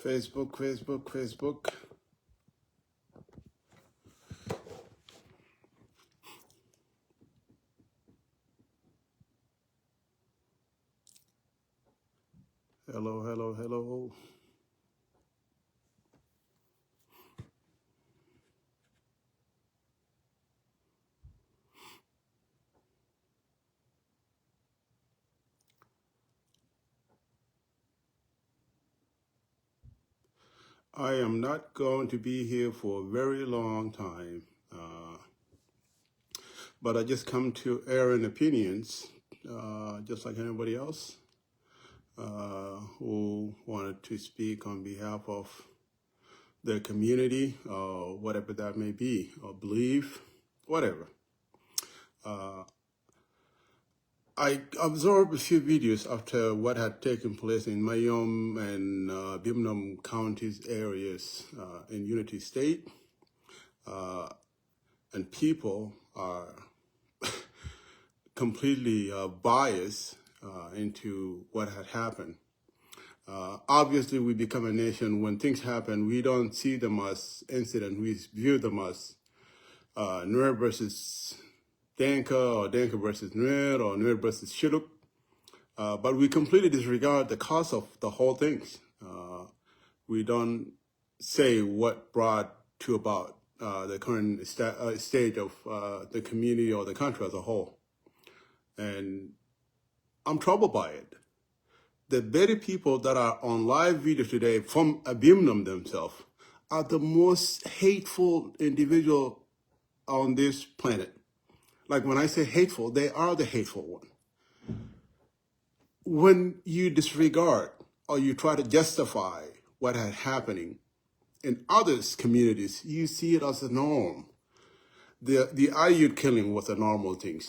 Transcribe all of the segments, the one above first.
Facebook. Hello. I am not going to be here for a very long time, but I just come to air an opinions, just like anybody else who wanted to speak on behalf of their community, or whatever that may be, or belief, whatever. I observed a few videos after what had taken place in Mayom and Bimnam counties areas in Unity State, and people are completely biased into what had happened. Obviously, we become a nation when things happen. We don't see them as incident. We view them as Nuer versus Denka, or Denka versus Nuer, or Nuer versus Shilluk. But we completely disregard the cause of the whole things. We don't say what brought to about the current state of the community or the country as a whole. And I'm troubled by it. The very people that are on live video today from Abimnam themselves are the most hateful individual on this planet. Like when I say hateful, they are the hateful one. When you disregard or you try to justify what had happening in others' communities, you see it as a norm. The Ayut killing was a normal thing.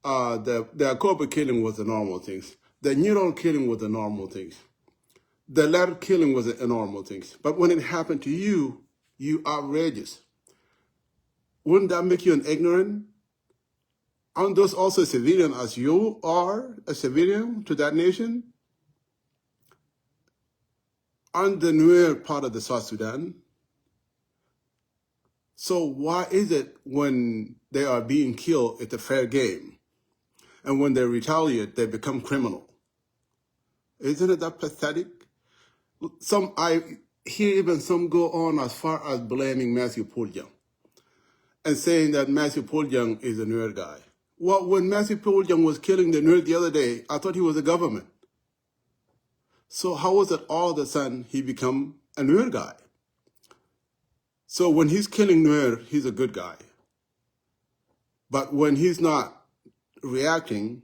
The Akoba killing was a normal thing. The Neuron killing was a normal thing. The Latter killing was a normal thing. But when it happened to you, you outrageous. Wouldn't that make you an ignorant? Aren't those also civilian as you are a civilian to that nation? Aren't the Nuer part of the South Sudan? So why is it when they are being killed, it's a fair game? And when they retaliate, they become criminal. Isn't it that pathetic? I hear even some go on as far as blaming Matthew Puljang and saying that Matthew Puljang is a Nuer guy. Well, when Matthew Puljang was killing the Nuer the other day, I thought he was a government. So how was it all of a sudden he become a Nuer guy? So when he's killing Nuer, he's a good guy. But when he's not reacting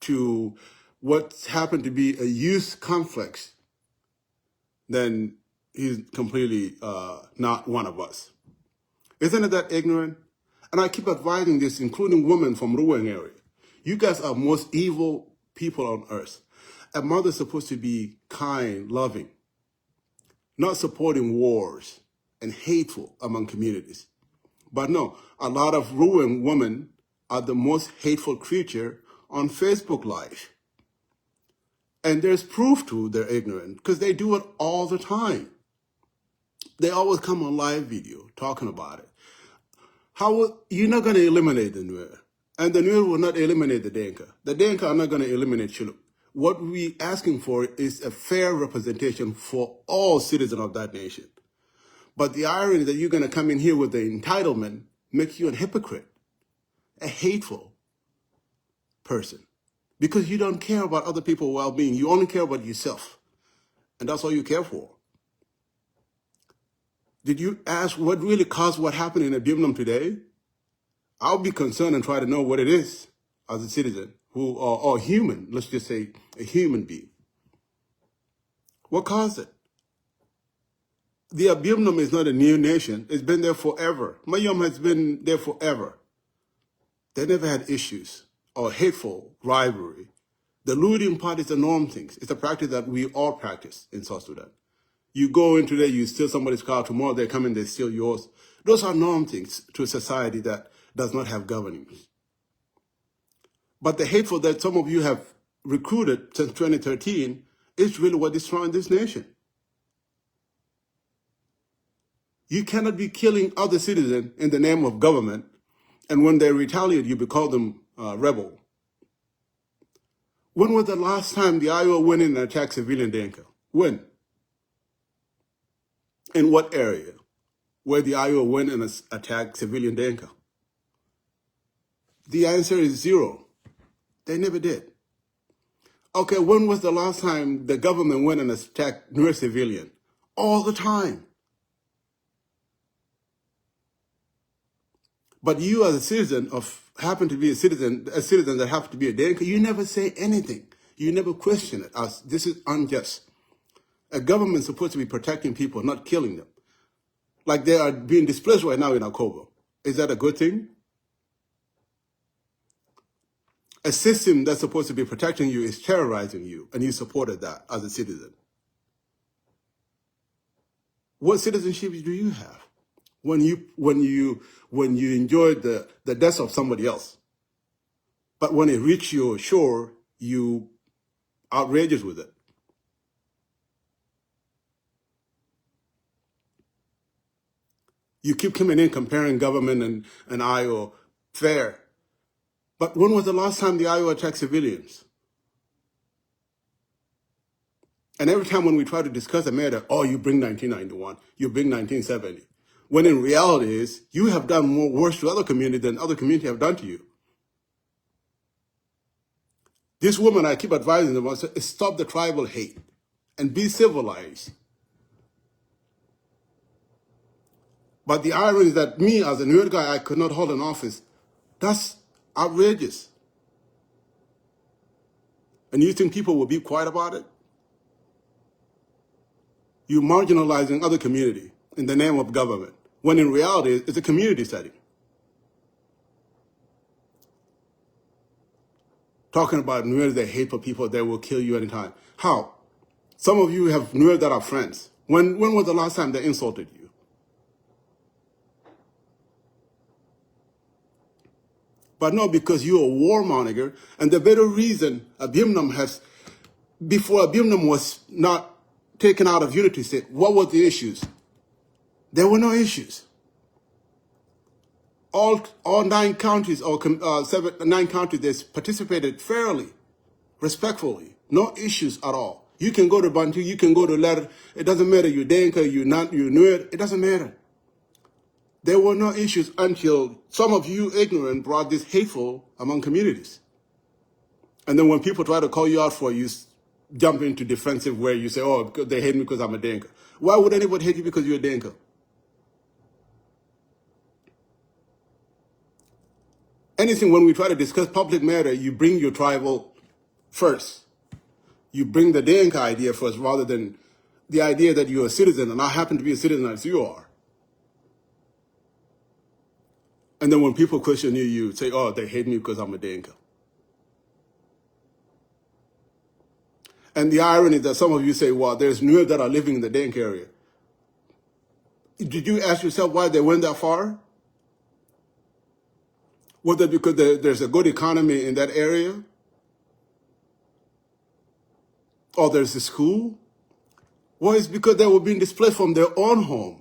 to what's happened to be a youth conflict, then he's completely not one of us. Isn't it that ignorant? And I keep advising this, including women from Ruweng area. You guys are most evil people on earth. A mother's supposed to be kind, loving, not supporting wars and hateful among communities. But no, a lot of Ruweng women are the most hateful creature on Facebook Live. And there's proof to their ignorance because they do it all the time. They always come on live video talking about it. You're not going to eliminate the Nuer, and the Nuer will not eliminate the Denka. The Denka are not going to eliminate Shilluk. What we're asking for is a fair representation for all citizens of that nation. But the irony that you're going to come in here with the entitlement makes you a hypocrite, a hateful person, because you don't care about other people's well-being. You only care about yourself, and that's all you care for. Did you ask what really caused what happened in Abimnam today? I'll be concerned and try to know what it is as a citizen or human, let's just say a human being. What caused it? The Abimnam is not a new nation. It's been there forever. Mayom has been there forever. They never had issues or hateful rivalry. The looting part is a norm thing. It's a practice that we all practice in South Sudan. You go in today, you steal somebody's car, tomorrow they come in, they steal yours. Those are norm things to a society that does not have governance. But the hateful that some of you have recruited since 2013 is really what destroying this nation. You cannot be killing other citizens in the name of government, and when they retaliate, you call them rebel. When was the last time the Iowa went in and attacked civilian Denka? When? In what area? Where the Iowa went and attacked civilian Denka? The answer is zero. They never did. Okay, when was the last time the government went and attacked Nuer civilian? All the time. But you as a citizen happen to be a citizen that happens to be a Denka, you never say anything. You never question it as this is unjust. A government is supposed to be protecting people, not killing them. Like they are being displaced right now in Akobo. Is that a good thing? A system that's supposed to be protecting you is terrorizing you, and you supported that as a citizen. What citizenship do you have when you enjoy the death of somebody else? But when it reaches your shore, you outrageous with it. You keep coming in comparing government and Iowa fair. But when was the last time the Iowa attacked civilians? And every time when we try to discuss a matter, oh, you bring 1991, you bring 1970. When in reality is, you have done more worse to other communities than other communities have done to you. This woman, I keep advising them, stop the tribal hate and be civilized. But the irony is that me, as a Nuer guy, I could not hold an office. That's outrageous. And you think people will be quiet about it? You're marginalizing other community in the name of government, when in reality, it's a community setting. Talking about Nuer, they hate for people, they will kill you anytime. How? Some of you have Nuer that are friends. When was the last time they insulted you? But not because you're a warmonger. And the better reason Abimnam has, before Abimnam was not taken out of unity state, what were the issues? There were no issues. All 9 counties, or 9 counties, they participated fairly, respectfully. No issues at all. You can go to Bantu, you can go to Ler. It doesn't matter, you're Denka, you're not, you're Nuer. It doesn't matter. There were no issues until some of you ignorant brought this hateful among communities. And then when people try to call you out for it, you jump into defensive where you say, oh, because they hate me because I'm a Denka. Why would anybody hate you because you're a Denka? Anything, when we try to discuss public matter, you bring your tribal first. You bring the Denka idea first rather than the idea that you're a citizen, and I happen to be a citizen as you are. And then when people question you, you say, oh, they hate me because I'm a Denka. And the irony is that some of you say, well, there's Nuer that are living in the Denka area. Did you ask yourself why they went that far? Was it because there's a good economy in that area? Or there's a school? Well, it's because they were being displaced from their own home.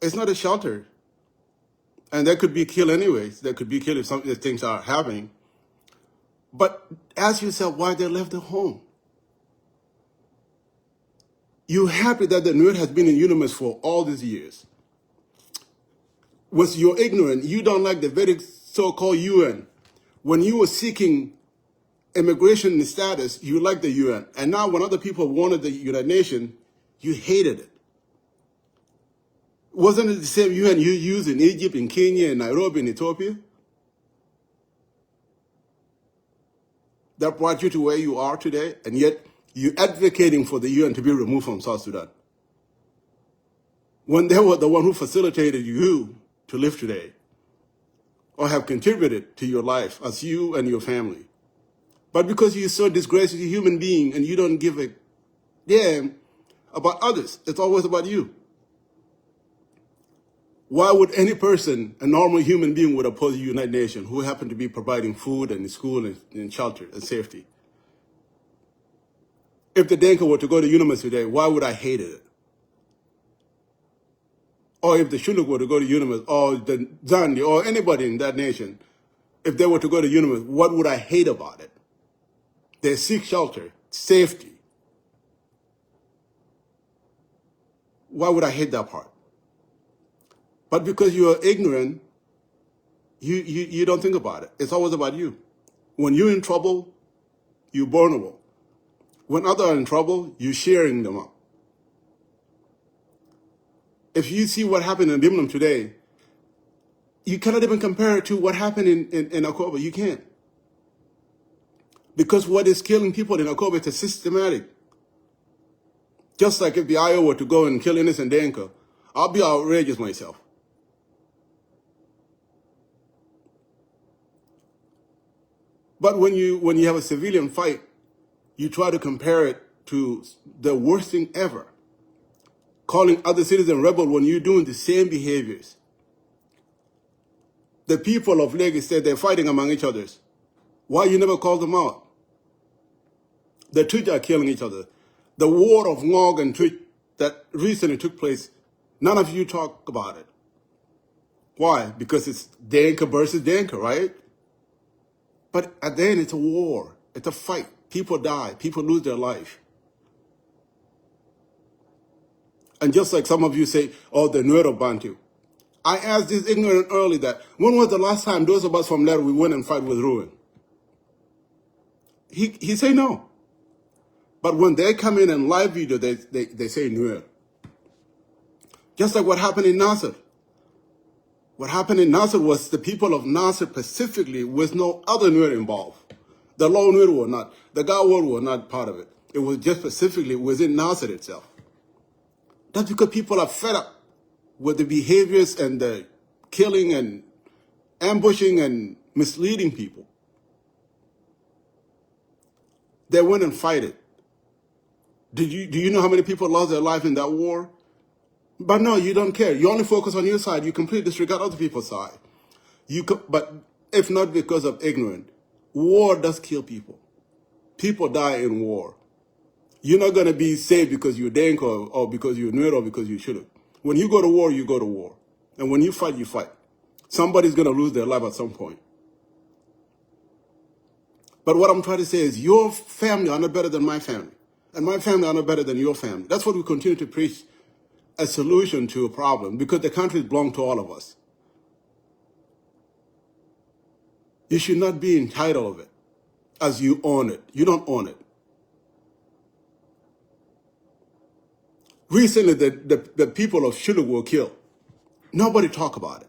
It's not a shelter. And they could be killed anyways. They could be killed if some of these things are happening. But ask yourself why they left their home. You're happy that the Nuer has been in UNIMIS for all these years. Was you're ignorant, you don't like the very so-called UN. When you were seeking immigration status, you liked the UN. And now when other people wanted the United Nations, you hated it. Wasn't it the same UN you used in Egypt, in Kenya, in Nairobi, in Ethiopia? That brought you to where you are today, and yet you're advocating for the UN to be removed from South Sudan. When they were the one who facilitated you to live today, or have contributed to your life as you and your family. But because you're so disgraced as a human being and you don't give a damn about others, it's always about you. Why would any person, a normal human being, would oppose the United Nations who happen to be providing food and school and shelter and safety? If the Denka were to go to university today, why would I hate it? Or if the Shuluk were to go to university, or the Zandi, or anybody in that nation, if they were to go to university, what would I hate about it? They seek shelter, safety. Why would I hate that part? But because you are ignorant, you don't think about it. It's always about you. When you're in trouble, you're vulnerable. When others are in trouble, you're sharing them up. If you see what happened in Bimlam today, you cannot even compare it to what happened in Akoba. You can't. Because what is killing people in Akoba is systematic. Just like if the IO were to go and kill innocent Denka, I'll be outrageous myself. But when you have a civilian fight, you try to compare it to the worst thing ever. Calling other citizens rebel when you're doing the same behaviors. The people of Lagos said they're fighting among each other. Why you never call them out? The Twitch are killing each other. The war of Ngog and Twitch that recently took place, none of you talk about it. Why? Because it's Denka versus Denka, right? But at the end, it's a war. It's a fight. People die. People lose their life. And just like some of you say, oh, the Nuer Bantu. I asked this ignorant early that, when was the last time those of us from Lero, we went and fight with Ruweng? He say no. But when they come in and live video, they say Nuer. Just like what happened in Nasser. What happened in Nasser was the people of Nasser specifically with no other Nuer involved. The Low Nuer were not. The Gawar were not part of it. It was just specifically within Nasser itself. That's because people are fed up with the behaviors and the killing and ambushing and misleading people. They went and fight it. Do you know how many people lost their life in that war? But no, you don't care. You only focus on your side. You completely disregard other people's side. But if not because of ignorance, war does kill people. People die in war. You're not going to be safe because you're Denka or because you're Nuer or because you shouldn't. When you go to war, you go to war. And when you fight, you fight. Somebody's going to lose their life at some point. But what I'm trying to say is your family are not better than my family. And my family are not better than your family. That's what we continue to preach, a solution to a problem, because the country belongs to all of us. You should not be entitled of it as you own it. You don't own it. Recently, the people of Shuluk were killed. Nobody talk about it.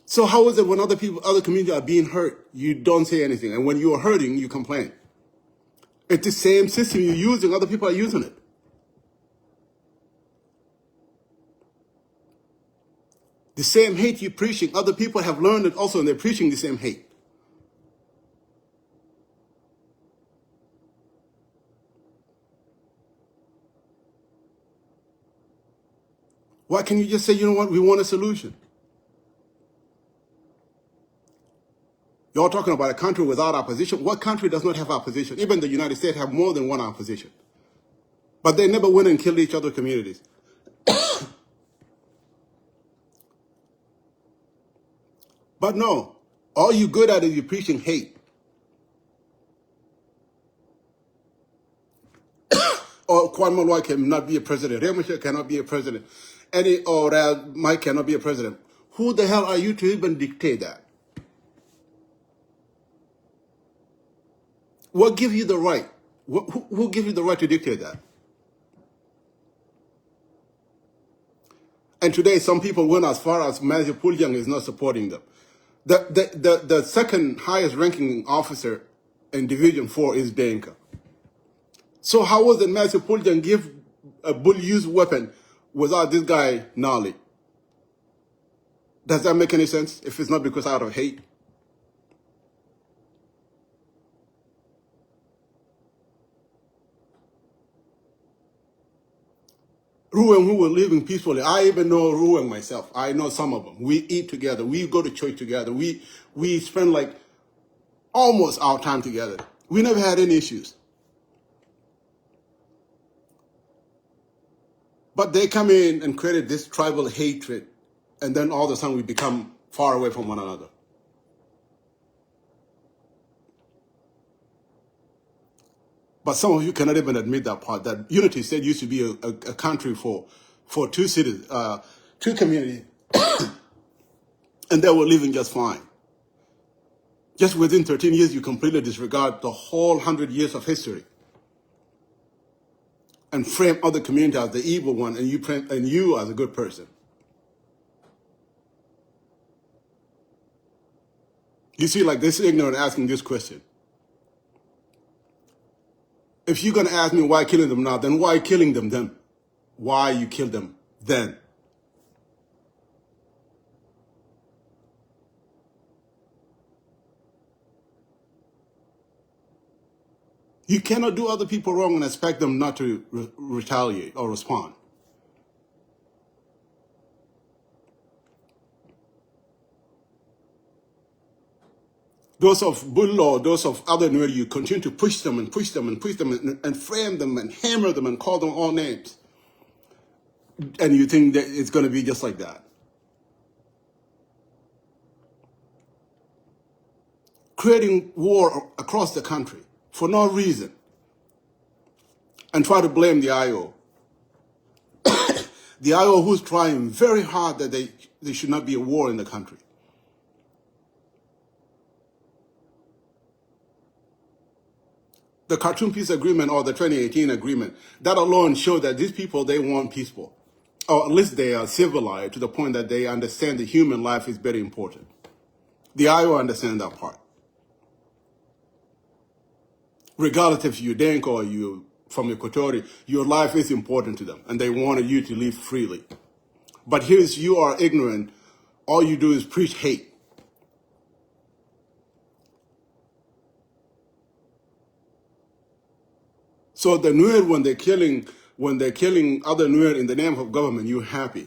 So how is it when other communities are being hurt, you don't say anything, and when you are hurting, you complain? It's the same system you're using, other people are using it. The same hate you're preaching, other people have learned it also, and they're preaching the same hate. Why can't you just say, you know what, we want a solution? You're talking about a country without opposition. What country does not have opposition? Even the United States have more than one opposition. But they never went and killed each other's communities. But no, all you're good at is you're preaching hate. Or Kwan Malwal cannot be a president. Remusha cannot be a president. Mike cannot be a president. Who the hell are you to even dictate that? What gives you the right? Who gives you the right to dictate that? And today, some people went as far as Matthew Puljang is not supporting them. The second highest ranking officer in Division 4 is Denka. So how was it Matthew Puljang give a bull-used weapon without this guy knowledge? Does that make any sense if it's not because out of hate? Ruweng, who were living peacefully, I even know Ruweng myself. I know some of them. We eat together. We go to church together. We spend like almost our time together. We never had any issues. But they come in and created this tribal hatred, and then all of a sudden we become far away from one another. But some of you cannot even admit that part, that Unity State used to be a country for two cities, two communities, and they were living just fine. Just within 13 years, you completely disregard the whole 100 years of history and frame other communities as the evil one, and you as a good person. You see, like this ignorant asking this question. If you're going to ask me why killing them now, then why killing them then? Why you kill them then? You cannot do other people wrong and expect them not to retaliate or respond. Those of Bullo, those of other Nuer, you continue to push them and push them and push them and frame them and hammer them and call them all names. And you think that it's going to be just like that. Creating war across the country for no reason. And try to blame the IO. The IO who's trying very hard that there should not be a war in the country. The Khartoum Peace Agreement or the 2018 agreement, that alone showed that these people, they want peaceful. Or at least they are civilized to the point that they understand that human life is very important. The IO understand that part. Regardless if you're Denk or you're from Equatorial, your life is important to them, and they wanted you to live freely. But here's you are ignorant. All you do is preach hate. So the Nuer, when they're killing other Nuer in the name of government, you're happy.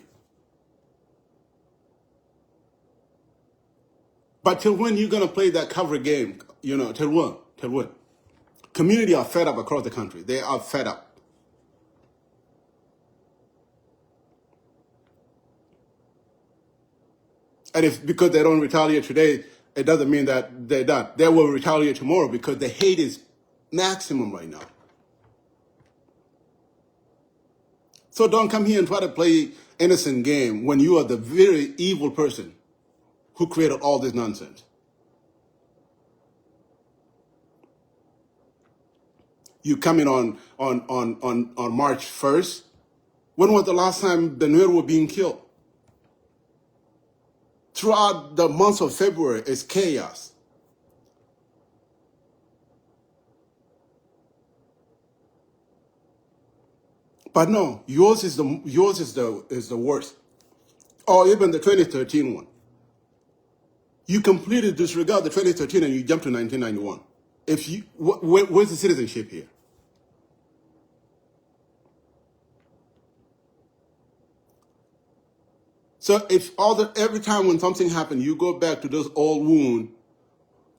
But till when you gonna play that cover game? You know, till when? Till when? Community are fed up across the country. They are fed up. And if because they don't retaliate today, it doesn't mean that they're done. They will retaliate tomorrow because the hate is maximum right now. So don't come here and try to play innocent game when you are the very evil person who created all this nonsense. You come in on March 1st. When was the last time the Nuer were being killed? Throughout the month of February, it's chaos. But no, yours is the worst. Or even the 2013 one. You completely disregard the 2013 and you jump to 1991. If you, where's the citizenship here? So if every time when something happens, you go back to those old wounds,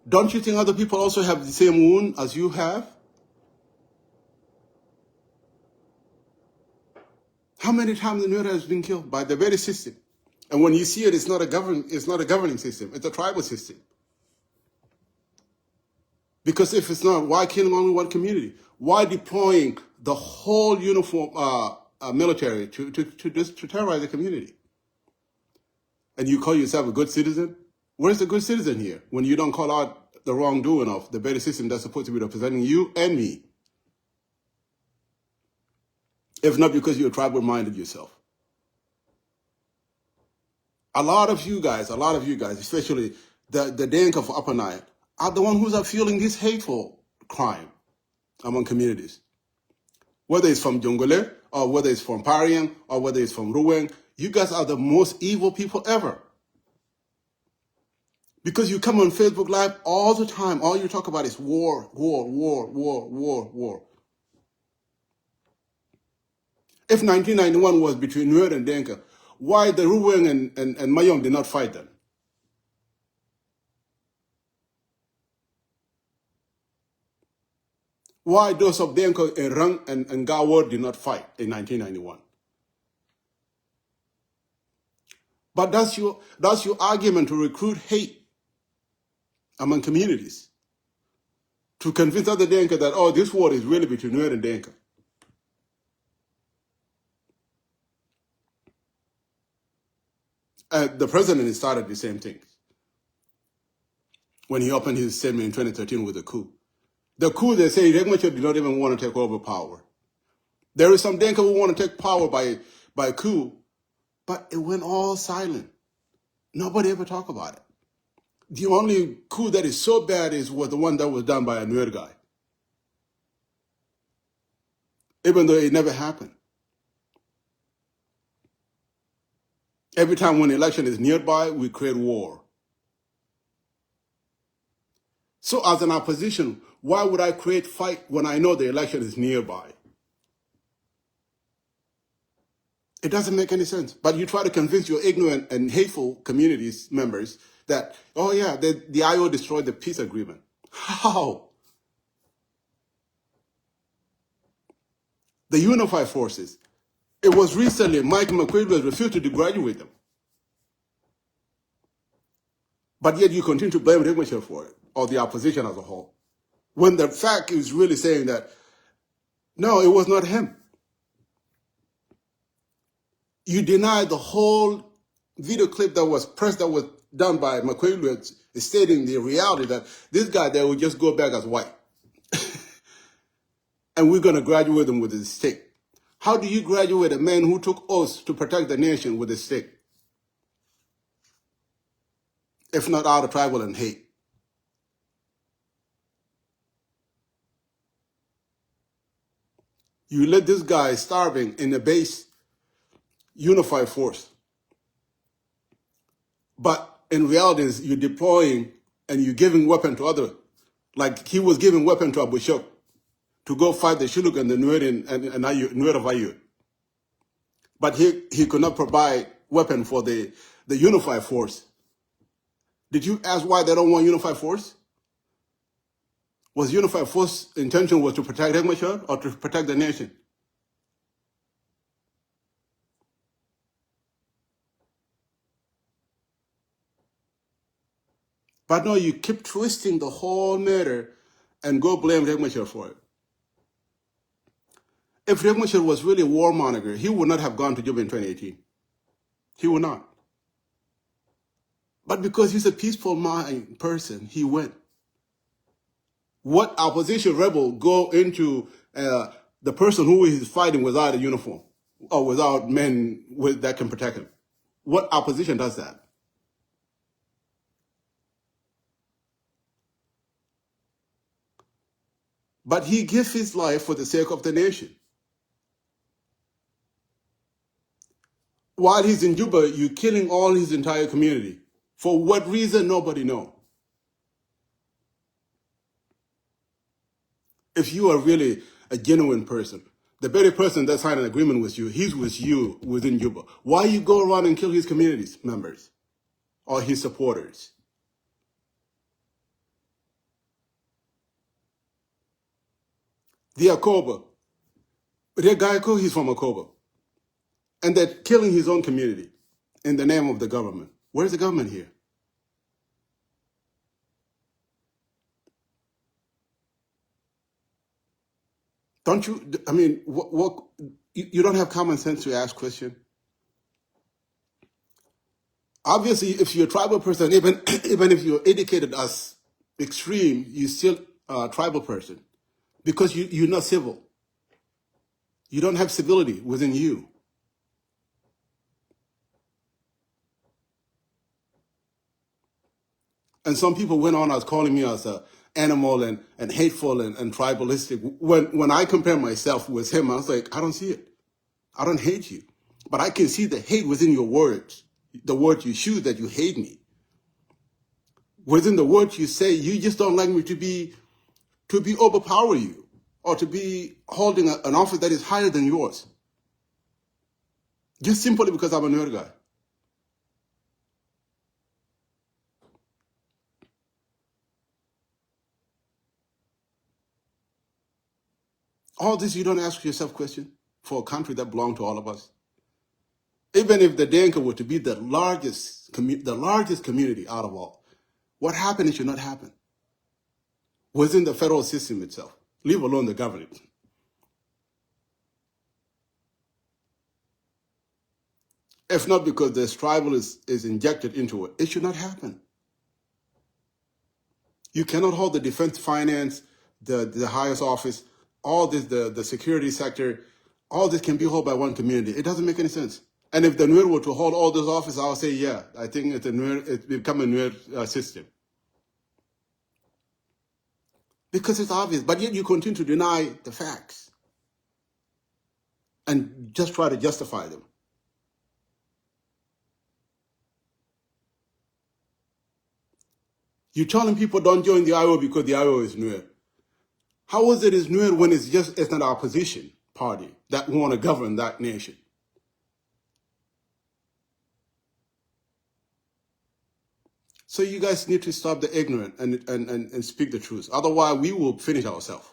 don't you think other people also have the same wound as you have? How many times the Nuer has been killed by the very system? And when you see it, it's not a governing system. It's a tribal system. Because if it's not, why killing only one community? Why deploying the whole uniform military to terrorize the community? And you call yourself a good citizen? Where's the good citizen here when you don't call out the wrongdoing of the very system that's supposed to be representing you and me? If not because you're tribal-minded yourself. A lot of you guys, especially the Denk of Upper Nile, are the ones who are fueling this hateful crime among communities. Whether it's from Jongole, or whether it's from Pariang, or whether it's from Ruweng, you guys are the most evil people ever. Because you come on Facebook Live all the time, all you talk about is war, war, war, war, war, war. If 1991 was between Nuer and Denka, why the Ruweng and Mayom did not fight them? Why those of Denko in Rang and Gawar did not fight in 1991. But that's your argument to recruit hate among communities, to convince other Denka that, oh, this war is really between Nuer and Denka. The president started the same thing when he opened his statement in 2013 with the coup. The coup, they say, Riek Machar did not even want to take over power. There is some Denka who want to take power by coup, but it went all silent. Nobody ever talked about it. The only coup that is so bad was the one that was done by a Nuer guy, even though it never happened. Every time when the election is nearby, we create war. So as an opposition, why would I create fight when I know the election is nearby? It doesn't make any sense. But you try to convince your ignorant and hateful communities members that, oh yeah, the IO destroyed the peace agreement. How? The unified forces. It was recently Mike McQueen refused to graduate them. But yet you continue to blame Riek Machar for it, or the opposition as a whole. When the fact is really saying that, no, it was not him. You deny the whole video clip that was pressed, that was done by McQueen, stating the reality that this guy there will just go back as white. And we're going to graduate him with his stick. How do you graduate a man who took oaths to protect the nation with a stick? If not out of tribal and hate. You let this guy starving in a base unified force. But in reality, you're deploying and you're giving weapon to others. Like he was giving weapon to Abu Shok to go fight the Shuluk and the Nuer Nuer of Ayut. But he could not provide weapon for the unified force. Did you ask why they don't want unified force? Was unified force intention was to protect Riek Machar or to protect the nation? But no, you keep twisting the whole matter and go blame Riek Machar for it. If Riek Machar was really a warmonger, he would not have gone to Juba in 2018. He would not. But because he's a peaceful mind person, he went. What opposition rebel go into the person who is fighting without a uniform or without men that can protect him? What opposition does that? But he gives his life for the sake of the nation. While he's in Juba, you're killing all his entire community. For what reason, nobody knows. If you are really a genuine person, the very person that signed an agreement with you, he's with you within Juba. Why you go around and kill his community's members or his supporters? The Akoba, the guy, he's from Akoba. And they're killing his own community in the name of the government. Where's the government here? Don't you, I mean, you don't have common sense to ask questions? Obviously, if you're a tribal person, even if you're educated as extreme, you're still a tribal person because you're not civil. You don't have civility within you. And some people went on as calling me as an animal and hateful and tribalistic. When I compare myself with him, I was like, I don't see it. I don't hate you. But I can see the hate within your words, the words you choose that you hate me. Within the words you say, you just don't like me to be overpower you or to be holding an office that is higher than yours. Just simply because I'm a Nuer guy. All this you don't ask yourself question for a country that belongs to all of us. Even if the Dinka were to be the largest community out of all, what happened? It should not happen within the federal system itself, leave alone the government. If not because the tribal is injected into it, it should not happen. You cannot hold the defense finance, the highest office, all this, the security sector, all this can be held by one community. It doesn't make any sense. And if the Nuer were to hold all those offices, I'll say, yeah, I think it's become a Nuer system. Because it's obvious, but yet you continue to deny the facts and just try to justify them. You're telling people don't join the IO because the IO is Nuer. How is it Nuer when it's an opposition party that want to govern that nation? So you guys need to stop the ignorant and speak the truth. Otherwise, we will finish ourselves.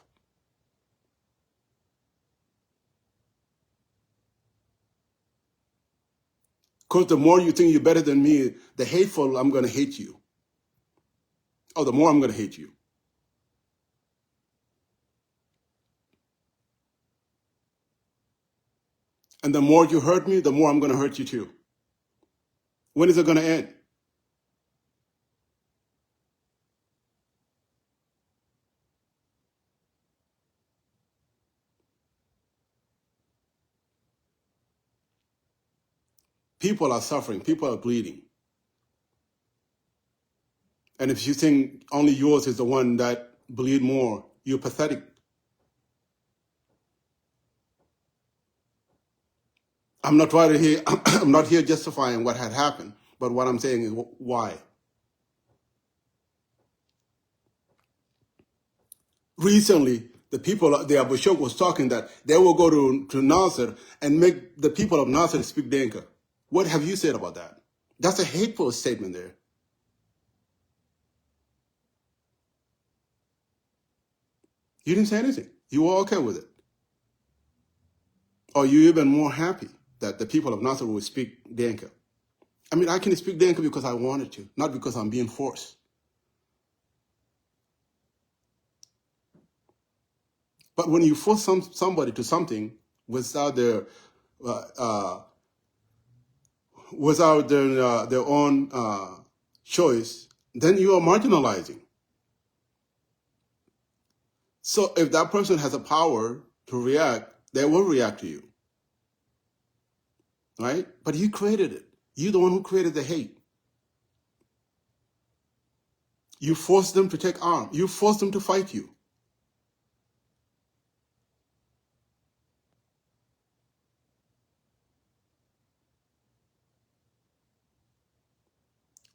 Because the more you think you're better than me, the hateful, I'm going to hate you. Or the more I'm going to hate you. And the more you hurt me, the more I'm going to hurt you too. When is it going to end? People are suffering. People are bleeding. And if you think only yours is the one that bleed more, you're pathetic. I'm not trying to hear. I'm not here justifying what had happened, but what I'm saying is why. Recently, the Abu Shok was talking that they will go to Nasser and make the people of Nasser speak Dinka. What have you said about that? That's a hateful statement there. You didn't say anything. You were okay with it. Or you even more happy that the people of Nasser will speak Dinka. I mean, I can speak Dinka because I wanted to, not because I'm being forced. But when you force somebody to something without their own choice, then you are marginalizing. So if that person has a power to react, they will react to you, right? But you created it. You're the one who created the hate. You forced them to take arms. You forced them to fight you.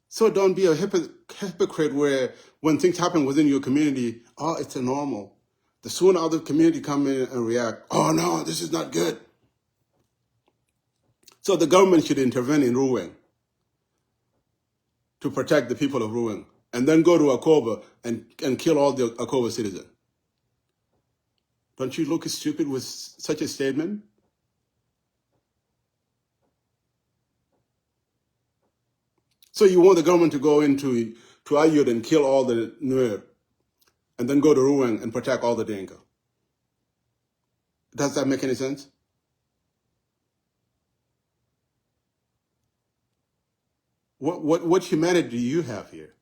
So don't be a hypocrite where when things happen within your community, oh, it's a normal. The sooner other community come in and react, oh no, this is not good. So the government should intervene in Ruweng to protect the people of Ruweng and then go to Akoba and kill all the Akoba citizens. Don't you look stupid with such a statement? So you want the government to go into Ayod and kill all the Nuer and then go to Ruweng and protect all the Dinka. Does that make any sense? What humanity do you have here?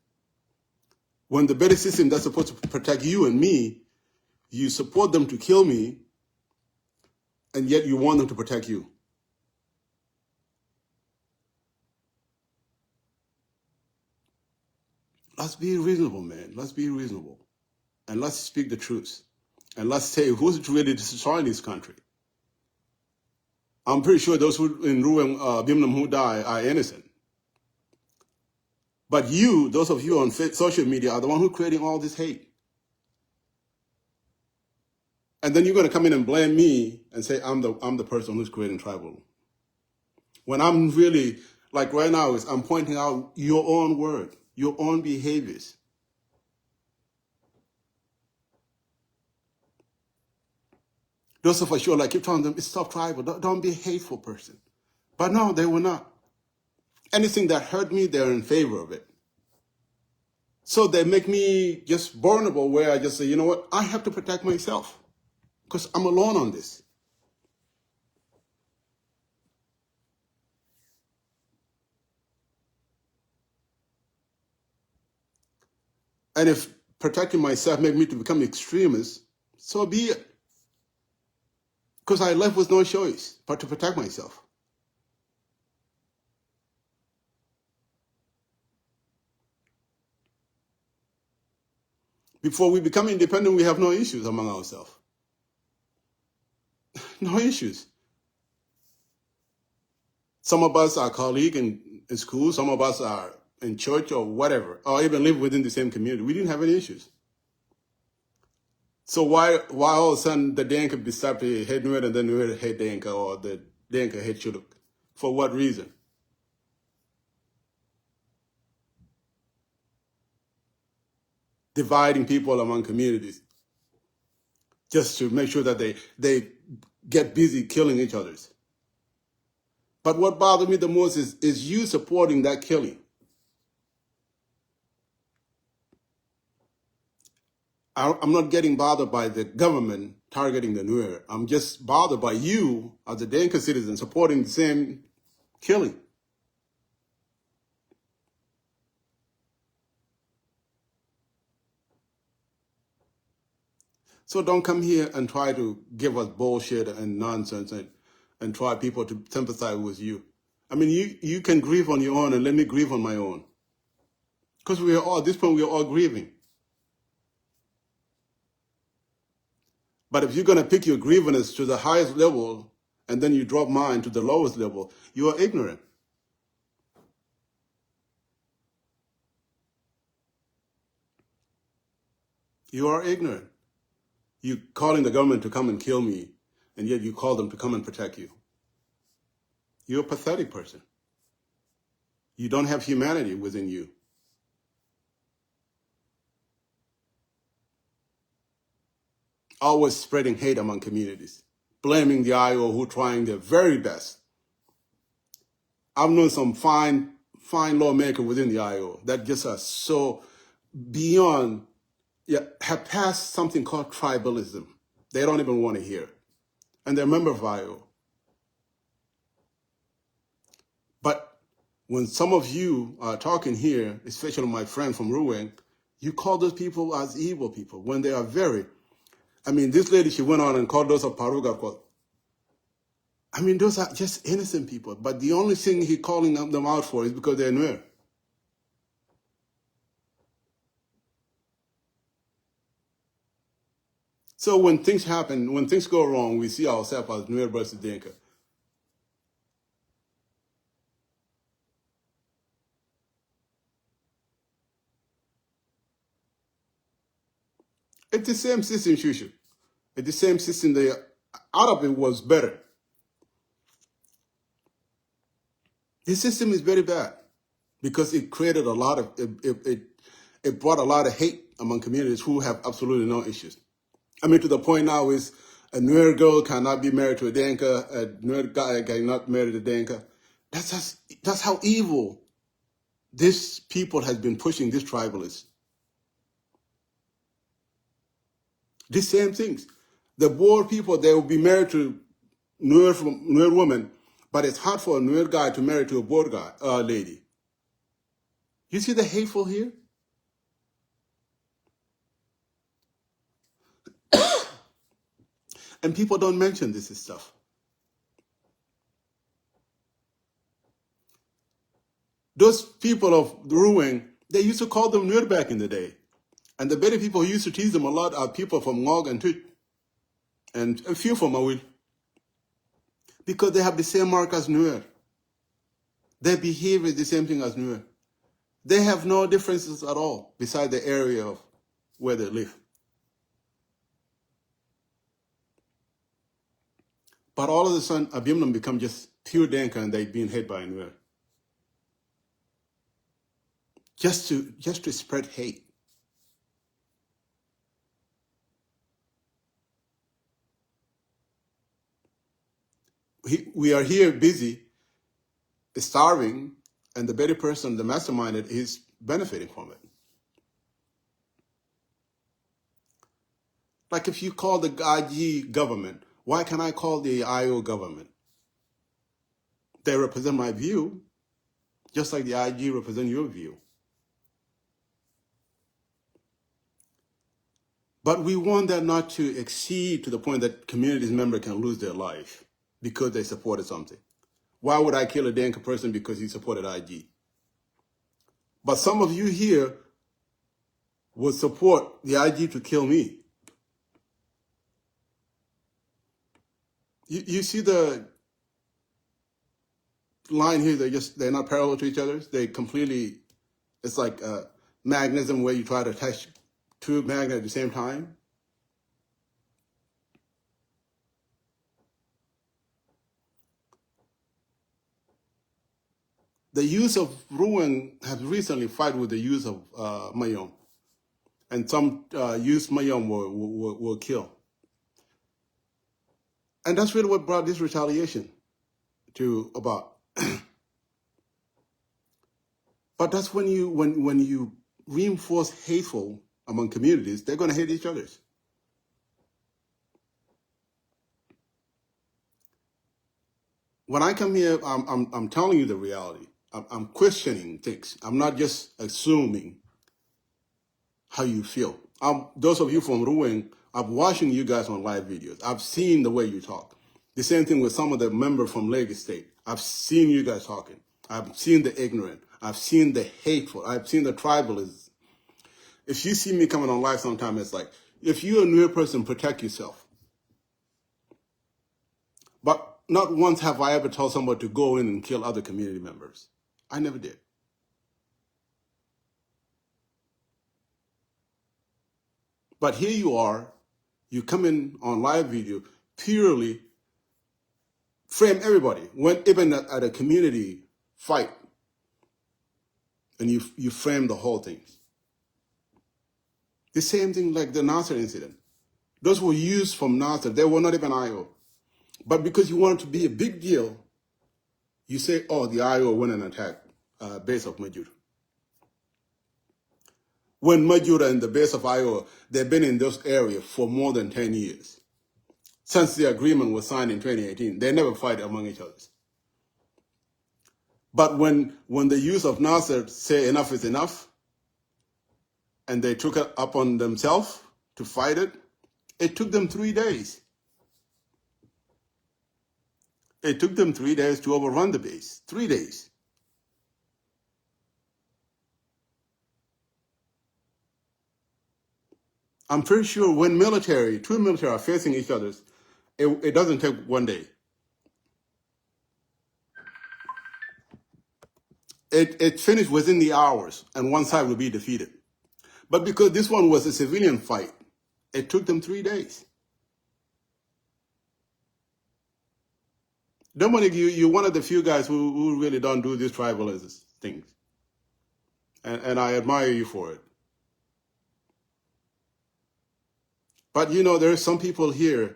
When the better system that's supposed to protect you and me, you support them to kill me, and yet you want them to protect you. Let's be reasonable, man. Let's be reasonable. And let's speak the truth. And let's say who's really destroying this country. I'm pretty sure those who in Ruweng, Bimnam who die are innocent. But you, those of you on social media, are the one who creating all this hate. And then you're going to come in and blame me and say I'm the person who's creating tribal. When I'm really, like right now, I'm pointing out your own work, your own behaviors. Those of us sure like keep telling them, stop tribal, don't be a hateful person. But no, they will not. Anything that hurt me, they're in favor of it. So they make me just vulnerable where I just say, you know what, I have to protect myself because I'm alone on this. And if protecting myself make me to become extremist, so be it. Because I left with no choice but to protect myself. Before we become independent, we have no issues among ourselves. No issues. Some of us are colleagues in school, some of us are in church or whatever, or even live within the same community. We didn't have any issues. So why all of a sudden the Denka decide to hate Nuer and then Nuer hate Denka or the Denka hate Chuluk? For what reason? Dividing people among communities just to make sure that they get busy killing each other. But what bothered me the most is you supporting that killing. I'm not getting bothered by the government targeting the Nuer. I'm just bothered by you as a Denka citizen supporting the same killing. So don't come here and try to give us bullshit and nonsense and try people to sympathize with you. I mean, you can grieve on your own and let me grieve on my own. Because we are all, at this point, we are all grieving. But if you're going to pick your grievance to the highest level and then you drop mine to the lowest level, you are ignorant. You are ignorant. You calling the government to come and kill me, and yet you call them to come and protect you. You're a pathetic person. You don't have humanity within you. Always spreading hate among communities, blaming the IO who are trying their very best. I've known some fine lawmakers within the IO that just are so beyond, have passed something called tribalism. They don't even want to hear it. And they're a member of IO. But when some of you are talking here, especially my friend from Ruweng, you call those people as evil people when they are very, I mean, this lady, she went on and called those of Paruga. I mean, those are just innocent people. But the only thing he's calling them out for is because they're Nuer. So when things happen, when things go wrong, we see ourselves as Nuer versus Dinka. It's the same system, Shushu. It's the same system. Out of it was better. This system is very bad because it created a lot of, it brought a lot of hate among communities who have absolutely no issues. I mean, to the point now is a Nuer girl cannot be married to a Denka, a Nuer guy cannot marry a Denka. That's how evil this people has been pushing these tribalists. These same things. The Boer people, they will be married to Nuer women, but it's hard for a Nuer guy to marry to a Boer guy, lady. You see the hateful here? And people don't mention this stuff. Those people of Ruweng, they used to call them Nuer back in the day. And the very people who used to tease them a lot are people from Ngog and Tut, and a few from Awil. Because they have the same mark as Nuer. Their behavior is the same thing as Nuer. They have no differences at all beside the area of where they live. But all of a sudden, Abimnam become just pure Denka and they're being hate by Nuer. Just to spread hate. we are here busy, starving, and the very person, the mastermind, is benefiting from it. Like if you call the IG government, why can't I call the IO government? They represent my view, just like the IG represent your view. But we want that not to exceed to the point that community members can lose their life because they supported something. Why would I kill a Denka person because he supported IG? But some of you here would support the IG to kill me. You see the line here, they're not parallel to each other. They completely, it's like a magnetism where you try to attach two magnets at the same time. The use of Ruweng has recently fought with the use of Mayom. And some use Mayom will kill. And that's really what brought this retaliation to about. But that's when you reinforce hateful among communities, they're going to hate each other. When I come here, I'm telling you the reality. I'm questioning things. I'm not just assuming how you feel. Those of you from Ruweng, I'm watching you guys on live videos. I've seen the way you talk. The same thing with some of the members from Lagos State. I've seen you guys talking. I've seen the ignorant. I've seen the hateful. I've seen the tribalism. If you see me coming on live sometime, it's like, if you're a Nuer person, protect yourself. But not once have I ever told somebody to go in and kill other community members. I never did. But here you are, you come in on live video, purely frame everybody. When even at a community fight, and you frame the whole thing. The same thing like the Nasser incident. Those were used from Nasser. They were not even IO. But because you want it to be a big deal, you say, oh, the IO went and attacked base of Majur. When Majur and the base of IO, they've been in those areas for more than 10 years. Since the agreement was signed in 2018, they never fight among each other. But when the use of Nasser say enough is enough, and they took it upon themselves to fight it, it took them 3 days. It took them 3 days to overrun the base. 3 days. I'm pretty sure when two military are facing each other, it doesn't take 1 day. It finished within the hours, and one side will be defeated. But because this one was a civilian fight, it took them 3 days. Dominic, you're one of the few guys who really don't do these tribalist things. And I admire you for it. But there are some people here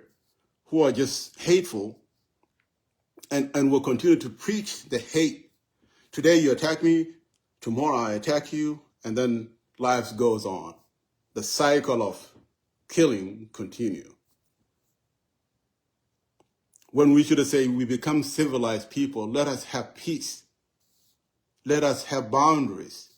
who are just hateful and will continue to preach the hate. Today you attack me, tomorrow I attack you, and then life goes on. The cycle of killing continues. When we should say we become civilized people, let us have peace. Let us have boundaries.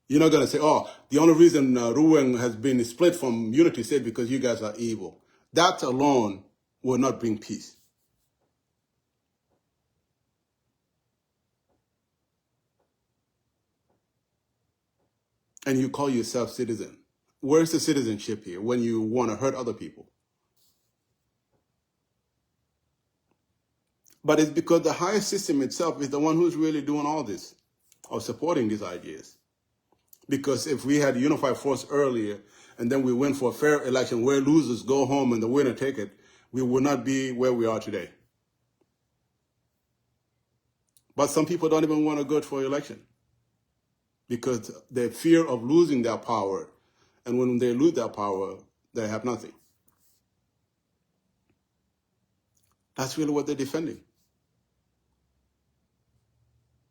You're not going to say, oh, the only reason Ruweng has been split from Unity State because you guys are evil. That alone will not bring peace. And you call yourself citizen. Where's the citizenship here when you want to hurt other people? But it's because the higher system itself is the one who's really doing all this, or supporting these ideas. Because if we had a unified force earlier, and then we went for a fair election where losers go home and the winner take it, we would not be where we are today. But some people don't even want to go for election because they fear of losing their power. And when they lose their power, they have nothing. That's really what they're defending.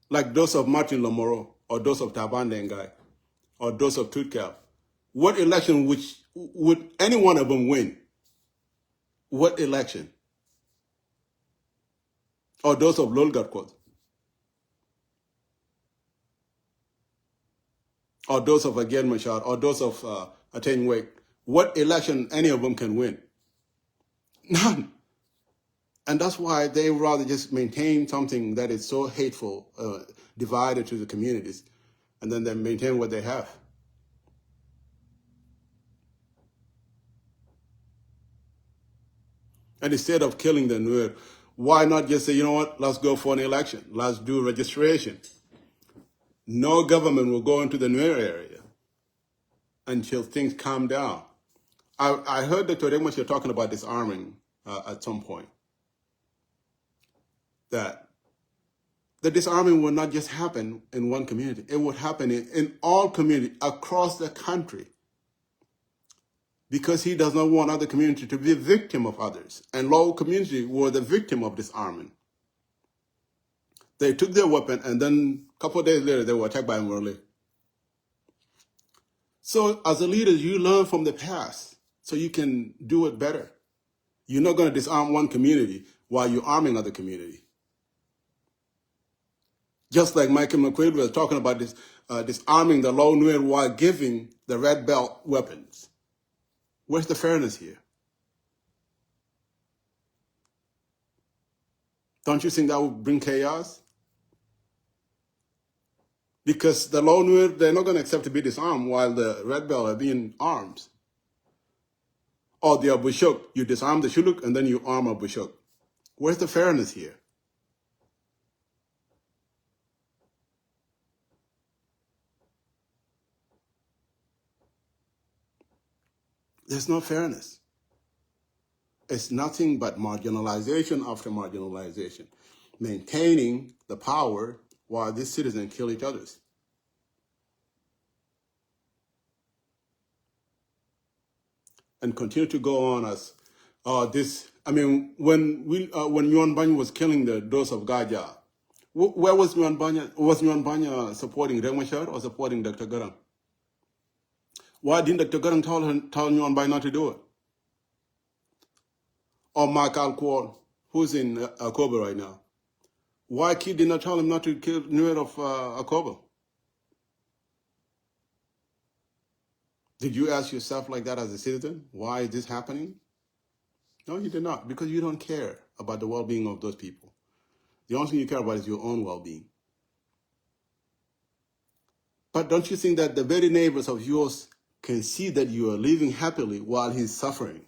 Like those of Martin Lamoro, or those of Taban Dengai, or those of Tutkal. What election would any one of them win? What election? Or those of Lolgarkot, or those of Again Machar, or those of Ateng Wake. What election any of them can win? None. And that's why they rather just maintain something that is so hateful, divided to the communities, and then they maintain what they have. And instead of killing the Nuer, why not just say, you know what, let's go for an election. Let's do registration. No government will go into the Nuer area until things calm down. I heard Dr. Remuch talking about disarming at some point. That the disarming will not just happen in one community. It would happen in all communities across the country, because he does not want other communities to be a victim of others. And Lao community were the victim of disarming. They took their weapon, and then a couple of days later, they were attacked by Murle. So as a leader, you learn from the past so you can do it better. You're not going to disarm one community while you're arming other community. Just like Michael McQuaid was talking about this, disarming the Lao Nuer while giving the Red Belt weapons. Where's the fairness here? Don't you think that would bring chaos? Because the Lao Nuer, they're not going to accept to be disarmed while the Red Belt are being armed. Or the Abushuk, you disarm the Shuluk and then you arm Abushuk. Where's the fairness here? There's no fairness. It's nothing but marginalization after marginalization, maintaining the power while these citizens kill each other. And continue to go on as this. I mean, when Yuan Banya was killing those of Gaja, where was Yuan Banya? Was Yuan Banya supporting Remashar or supporting Dr. Garang? Why didn't Dr. Garang tell Yuan Banya not to do it? Or Mark Alqual, who's in Akoba right now? Why Kid did not tell him not to kill Nuer of Akoba? Did you ask yourself like that as a citizen? Why is this happening? No, you did not, because you don't care about the well-being of those people. The only thing you care about is your own well-being. But don't you think that the very neighbors of yours can see that you are living happily while he's suffering?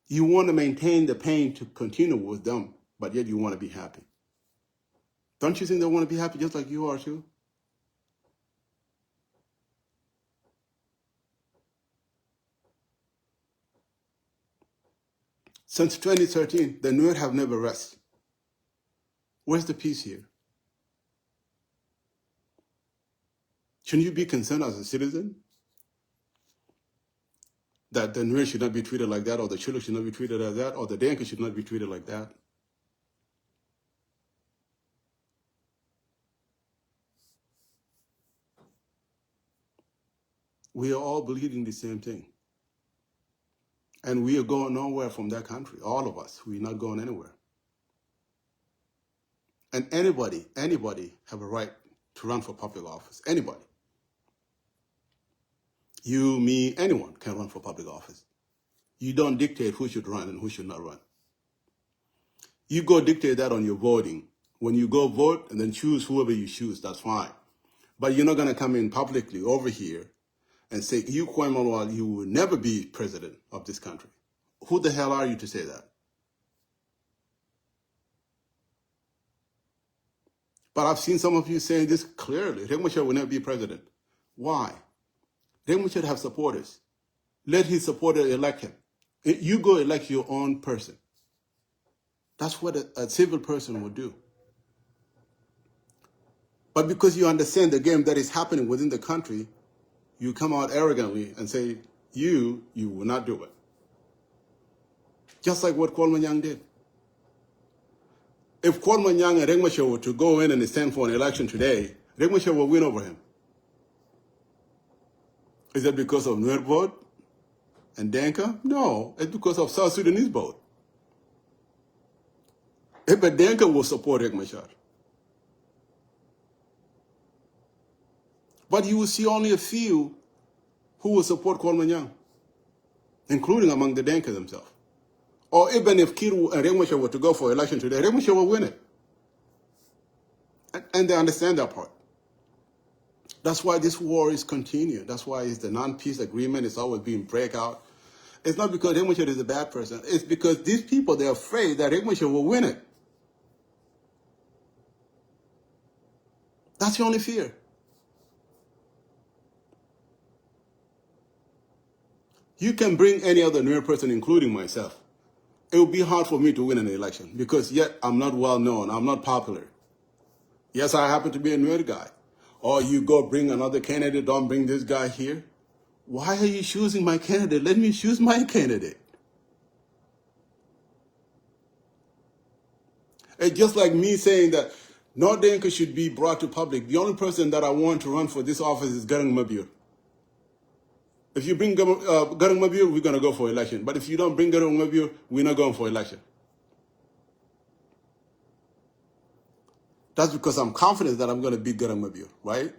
You want to maintain the pain to continue with them, but yet you want to be happy. Don't you think they want to be happy just like you are too? Since 2013, the Nuer have never rested. Where's the peace here? Shouldn't you be concerned as a citizen that the Nuer should not be treated like that, or the Chiluk should not be treated like that, or the Denka should not be treated like that? We are all believing the same thing. And we are going nowhere from that country, all of us. We're not going anywhere. And anybody have a right to run for public office. Anybody. You, me, anyone can run for public office. You don't dictate who should run and who should not run. You go dictate that on your voting. When you go vote and then choose whoever you choose, that's fine. But you're not going to come in publicly over here and say, you, Kwan Malwal, you will never be president of this country. Who the hell are you to say that? But I've seen some of you saying this clearly. Riek Machar will never be president. Why? Riek Machar have supporters. Let his supporter elect him. You go elect your own person. That's what a civil person would do. But because you understand the game that is happening within the country, you come out arrogantly and say, you will not do it. Just like what Kwan Malwal did. If Kwan Malwal and Riek Machar were to go in and stand for an election today, Riek Machar will win over him. Is that because of Nuer vote and Denka? No, it's because of South Sudanese vote. If a Denka will support Riek Machar. But you will see only a few who will support Kwan Malwal, including among the Denka themselves. Or even if Kir and Riek Machar were to go for election today, Riek Machar will win it. And they understand that part. That's why this war is continuing. That's why it's the non-peace agreement is always being break out. It's not because Riek Machar is a bad person. It's because these people, they're afraid that Riek Machar will win it. That's the only fear. You can bring any other Nuer person, including myself. It will be hard for me to win an election because yet I'm not well known. I'm not popular. Yes, I happen to be a Nuer guy. Or you go bring another candidate, don't bring this guy here. Why are you choosing my candidate? Let me choose my candidate. It's just like me saying that no Denka should be brought to public. The only person that I want to run for this office is Garang Mabur. If you bring Garang Mabur, we're going to go for election. But if you don't bring Garang Mabur, we're not going for election. That's because I'm confident that I'm going to beat Garang Mabur, right?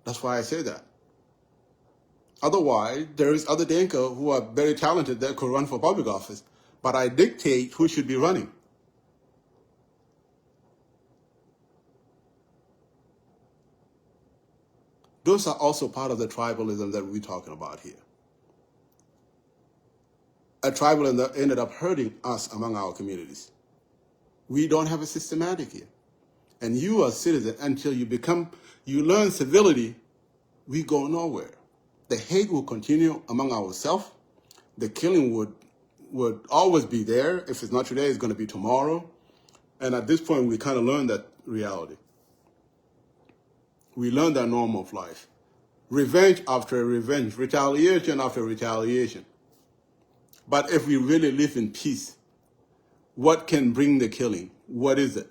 That's why I say that. Otherwise, there is other Denka who are very talented that could run for public office. But I dictate who should be running. Those are also part of the tribalism that we're talking about here. A tribalism that ended up hurting us among our communities. We don't have a systematic here. And you are a citizen until you learn civility, we go nowhere. The hate will continue among ourselves. The killing would always be there. If it's not today, it's going to be tomorrow. And at this point, we kind of learn that reality. We learn that norm of life. Revenge after revenge, retaliation after retaliation. But if we really live in peace, what can bring the killing? What is it?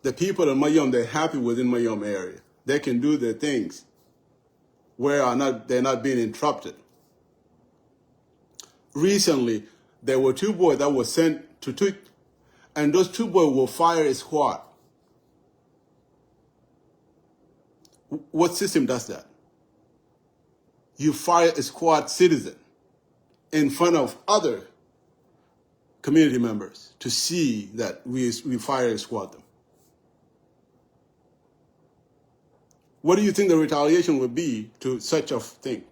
The people in Mayom, they're happy within Mayom area. They can do their things where they're not being interrupted. Recently, there were 2 boys that were sent to Twitch, and those 2 boys will fire a squad. What system does that? You fire a squad citizen in front of other community members to see that we fire a squad them. What do you think the retaliation would be to such a thing?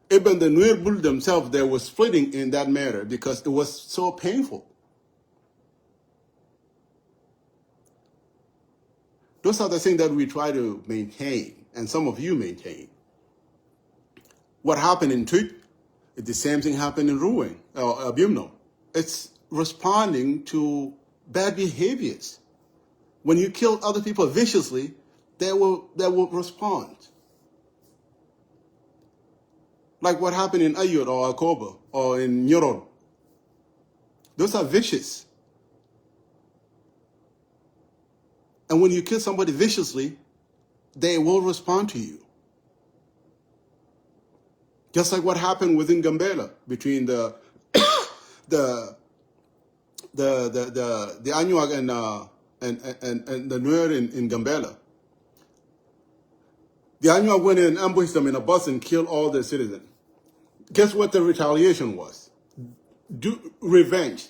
Even the Nuer Bull themselves, they were splitting in that matter because it was so painful. Those are the things that we try to maintain, and some of you maintain. What happened in Twitch, the same thing happened in Ruweng, or Abimno. It's responding to bad behaviors. When you kill other people viciously, they will respond. Like what happened in Ayod or Akoba or in Nyoron. Those are vicious. And when you kill somebody viciously, they will respond to you. Just like what happened within Gambela between the Anuak and the Nuer in Gambela. The Anuak went in and ambushed them in a bus and killed all their citizens. Guess what the retaliation was? Revenge.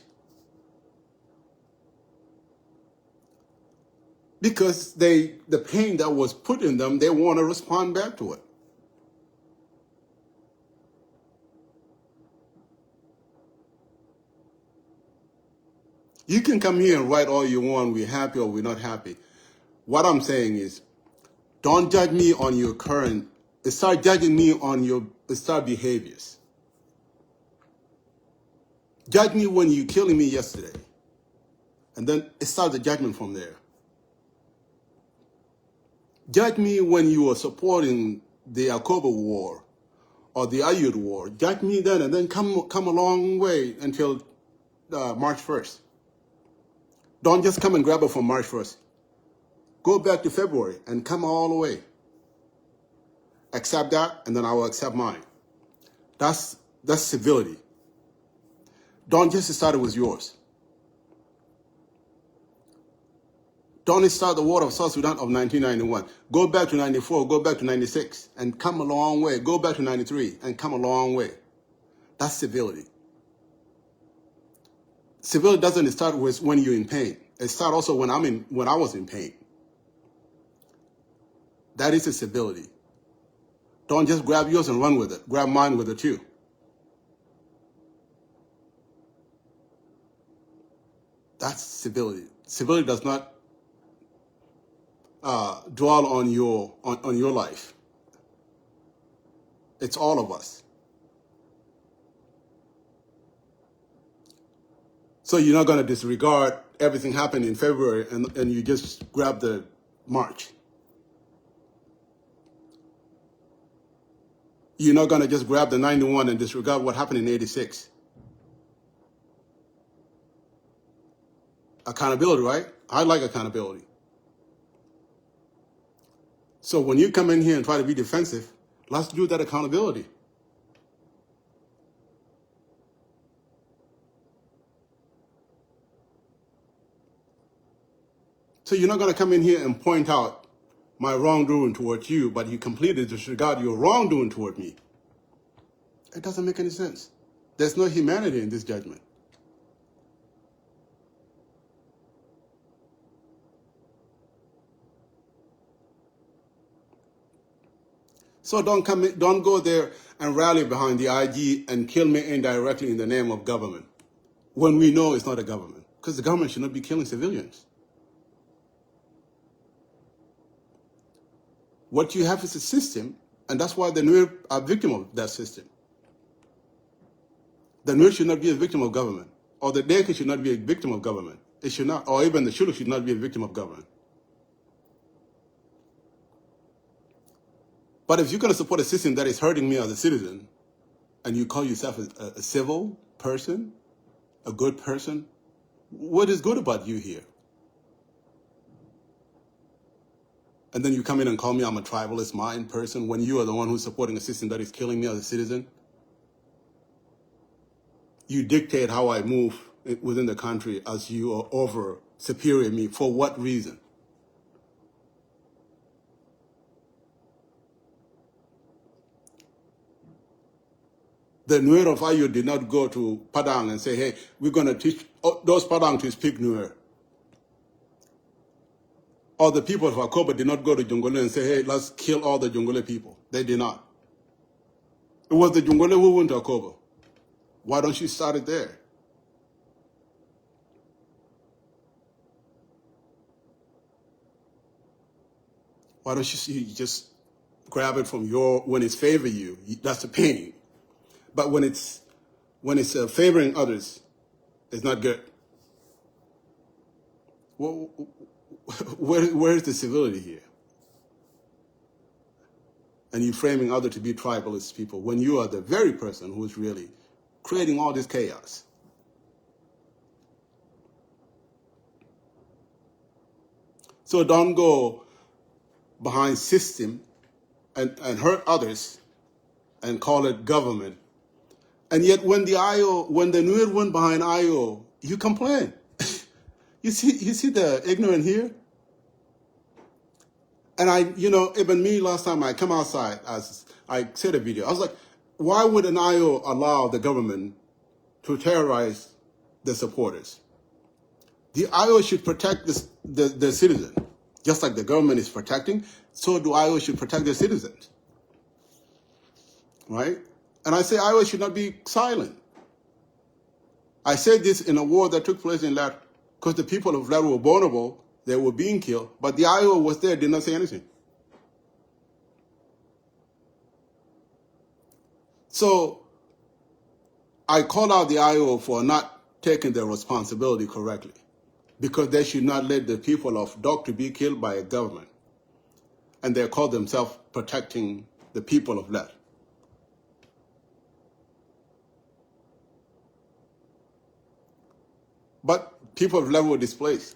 Because the pain that was put in them, they want to respond back to it. You can come here and write all you want, we're happy or we're not happy. What I'm saying is, don't judge me on your start judging me on your behaviors. Judge me when you killing me yesterday. And then start the judgment from there. Judge me when you were supporting the Akoba war or the Ayud War, judge me then, and then come a long way until March 1st. Don't just come and grab it from March 1st. Go back to February and come all the way. Accept that, and then I will accept mine. That's civility. Don't just start it with yours. Don't start the war of South Sudan of 1991. Go back to 94, go back to 96, and come a long way. Go back to 93 and come a long way. That's civility. Civility doesn't start with when you're in pain. It starts also when I was in pain. That is a civility. Don't just grab yours and run with it. Grab mine with it too. That's civility. Civility does not dwell on your life. It's all of us. So you're not going to disregard everything happened in February and you just grab the March. You're not going to just grab the 91 and disregard what happened in 86. Accountability, right? I like accountability. So when you come in here and try to be defensive, let's do that accountability. So you're not going to come in here and point out my wrongdoing towards you, but you completely disregard your wrongdoing toward me. It doesn't make any sense. There's no humanity in this judgment. So don't go there and rally behind the IG and kill me indirectly in the name of government, when we know it's not a government, because the government should not be killing civilians. What you have is a system, and that's why the Nuer are victim of that system. The Nuer should not be a victim of government, or the Denka should not be a victim of government. It should not, or even the Shulu should not be a victim of government. But if you're going to support a system that is hurting me as a citizen, and you call yourself a civil person, a good person, what is good about you here? And then you come in and call me I'm a tribalist mind person when you are the one who's supporting a system that is killing me as a citizen. You dictate how I move within the country as you are over superior me. For what reason? The Nuer of Ayo did not go to Padang and say, hey, we're going to teach those Padang to speak Nuer. Or the people of Akoba did not go to Jungole and say, hey, let's kill all the Jungole people. They did not. It was the Jungole who went to Akoba. Why don't you start it there? Why don't you just grab it from when it's favoring you, that's a pain. But when it's favoring others, it's not good. Well, where is the civility here? And you're framing others to be tribalist people when you are the very person who is really creating all this chaos. So don't go behind system and hurt others and call it government. And yet when the Nuer went behind IO, you complain. You see the ignorant here? And even me last time I come outside, as I said a video, I was like, why would an IO allow the government to terrorize the supporters? The IO should protect the citizen. Just like the government is protecting, so do IO should protect their citizens. Right? And I say IO should not be silent. I said this in a war that took place in Lat, because the people of Lat were vulnerable, they were being killed, but the IO was there, did not say anything. So I call out the IO for not taking their responsibility correctly, because they should not let the people of Dr. be killed by a government. And they call themselves protecting the people of Lat. But people of level were displaced.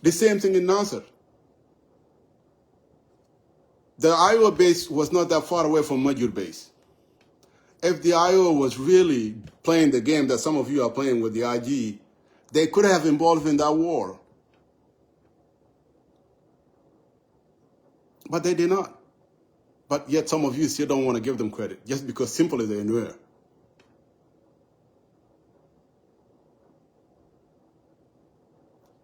The same thing in Nasser. The Iowa base was not that far away from Majur base. If the Iowa was really playing the game that some of you are playing with the IG, they could have involved in that war. But they did not. But yet some of you still don't want to give them credit, just because simply they're Nuer.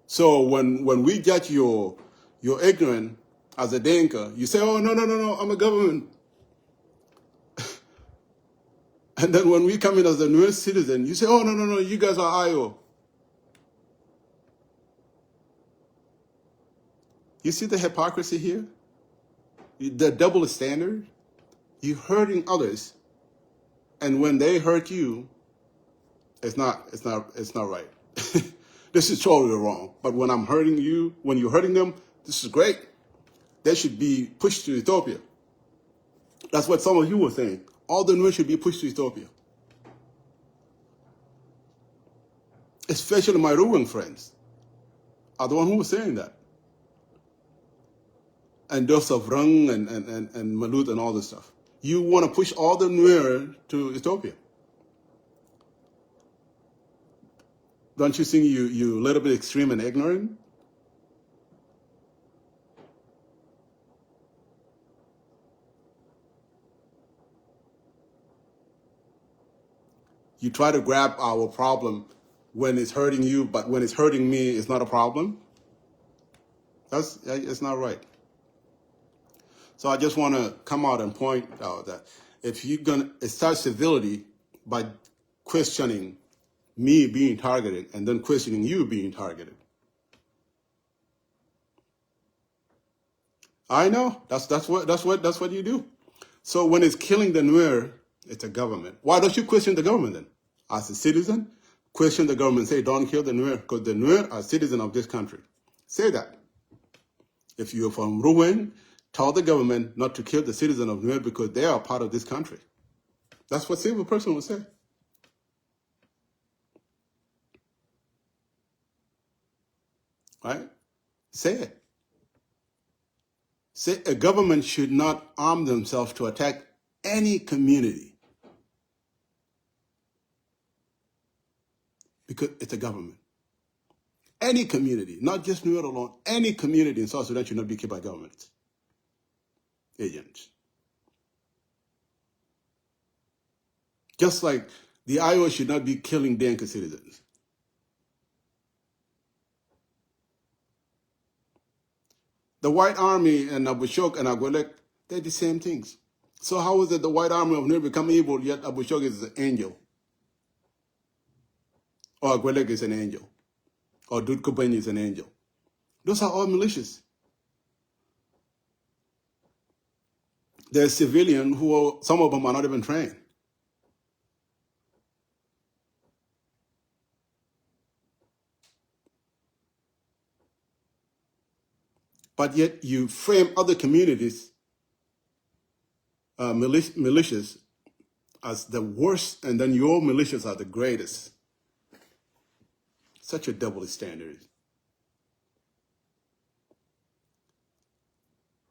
So when we judge your ignorance as a Dinka, you say, oh, no, I'm a government. And then when we come in as a Nuer citizen, you say, oh, no, you guys are IO. You see the hypocrisy here? The double standard? You're hurting others, and when they hurt you, it's not right. This is totally wrong. But when I'm hurting you, when you're hurting them, this is great. They should be pushed to Ethiopia. That's what some of you were saying. All the Nuer should be pushed to Ethiopia. Especially my Ruweng friends are the one who were saying that. And those of Rung and Malut and all this stuff. You want to push all the Nuer to Ethiopia. Don't you think you a little bit extreme and ignorant? You try to grab our problem when it's hurting you, but when it's hurting me, it's not a problem. It's not right. So I just want to come out and point out that if you're going to start civility by questioning me being targeted and then questioning you being targeted. I know that's what you do. So when it's killing the Nuer, it's a government. Why don't you question the government then? As a citizen, question the government, say don't kill the Nuer, because the Nuer are citizens of this country. Say that. If you're from Ruweng, tell the government not to kill the citizen of Nuer because they are part of this country. That's what a civil person would say. Right? Say it. Say a government should not arm themselves to attack any community because it's a government. Any community, not just Nuer alone, any community in South Sudan should not be killed by government agents. Just like the Iowa should not be killing Dinka citizens. The White Army and Abu Shok and Agwelek, they're the same things. So how is it the White Army of Nuer become evil, yet Abu Shok is an angel? Or Agwelek is an angel? Or Dudkubany is an angel? Those are all militias. They're civilians who, some of them are not even trained. But yet you frame other communities, militias, as the worst, and then your militias are the greatest. Such a double standard.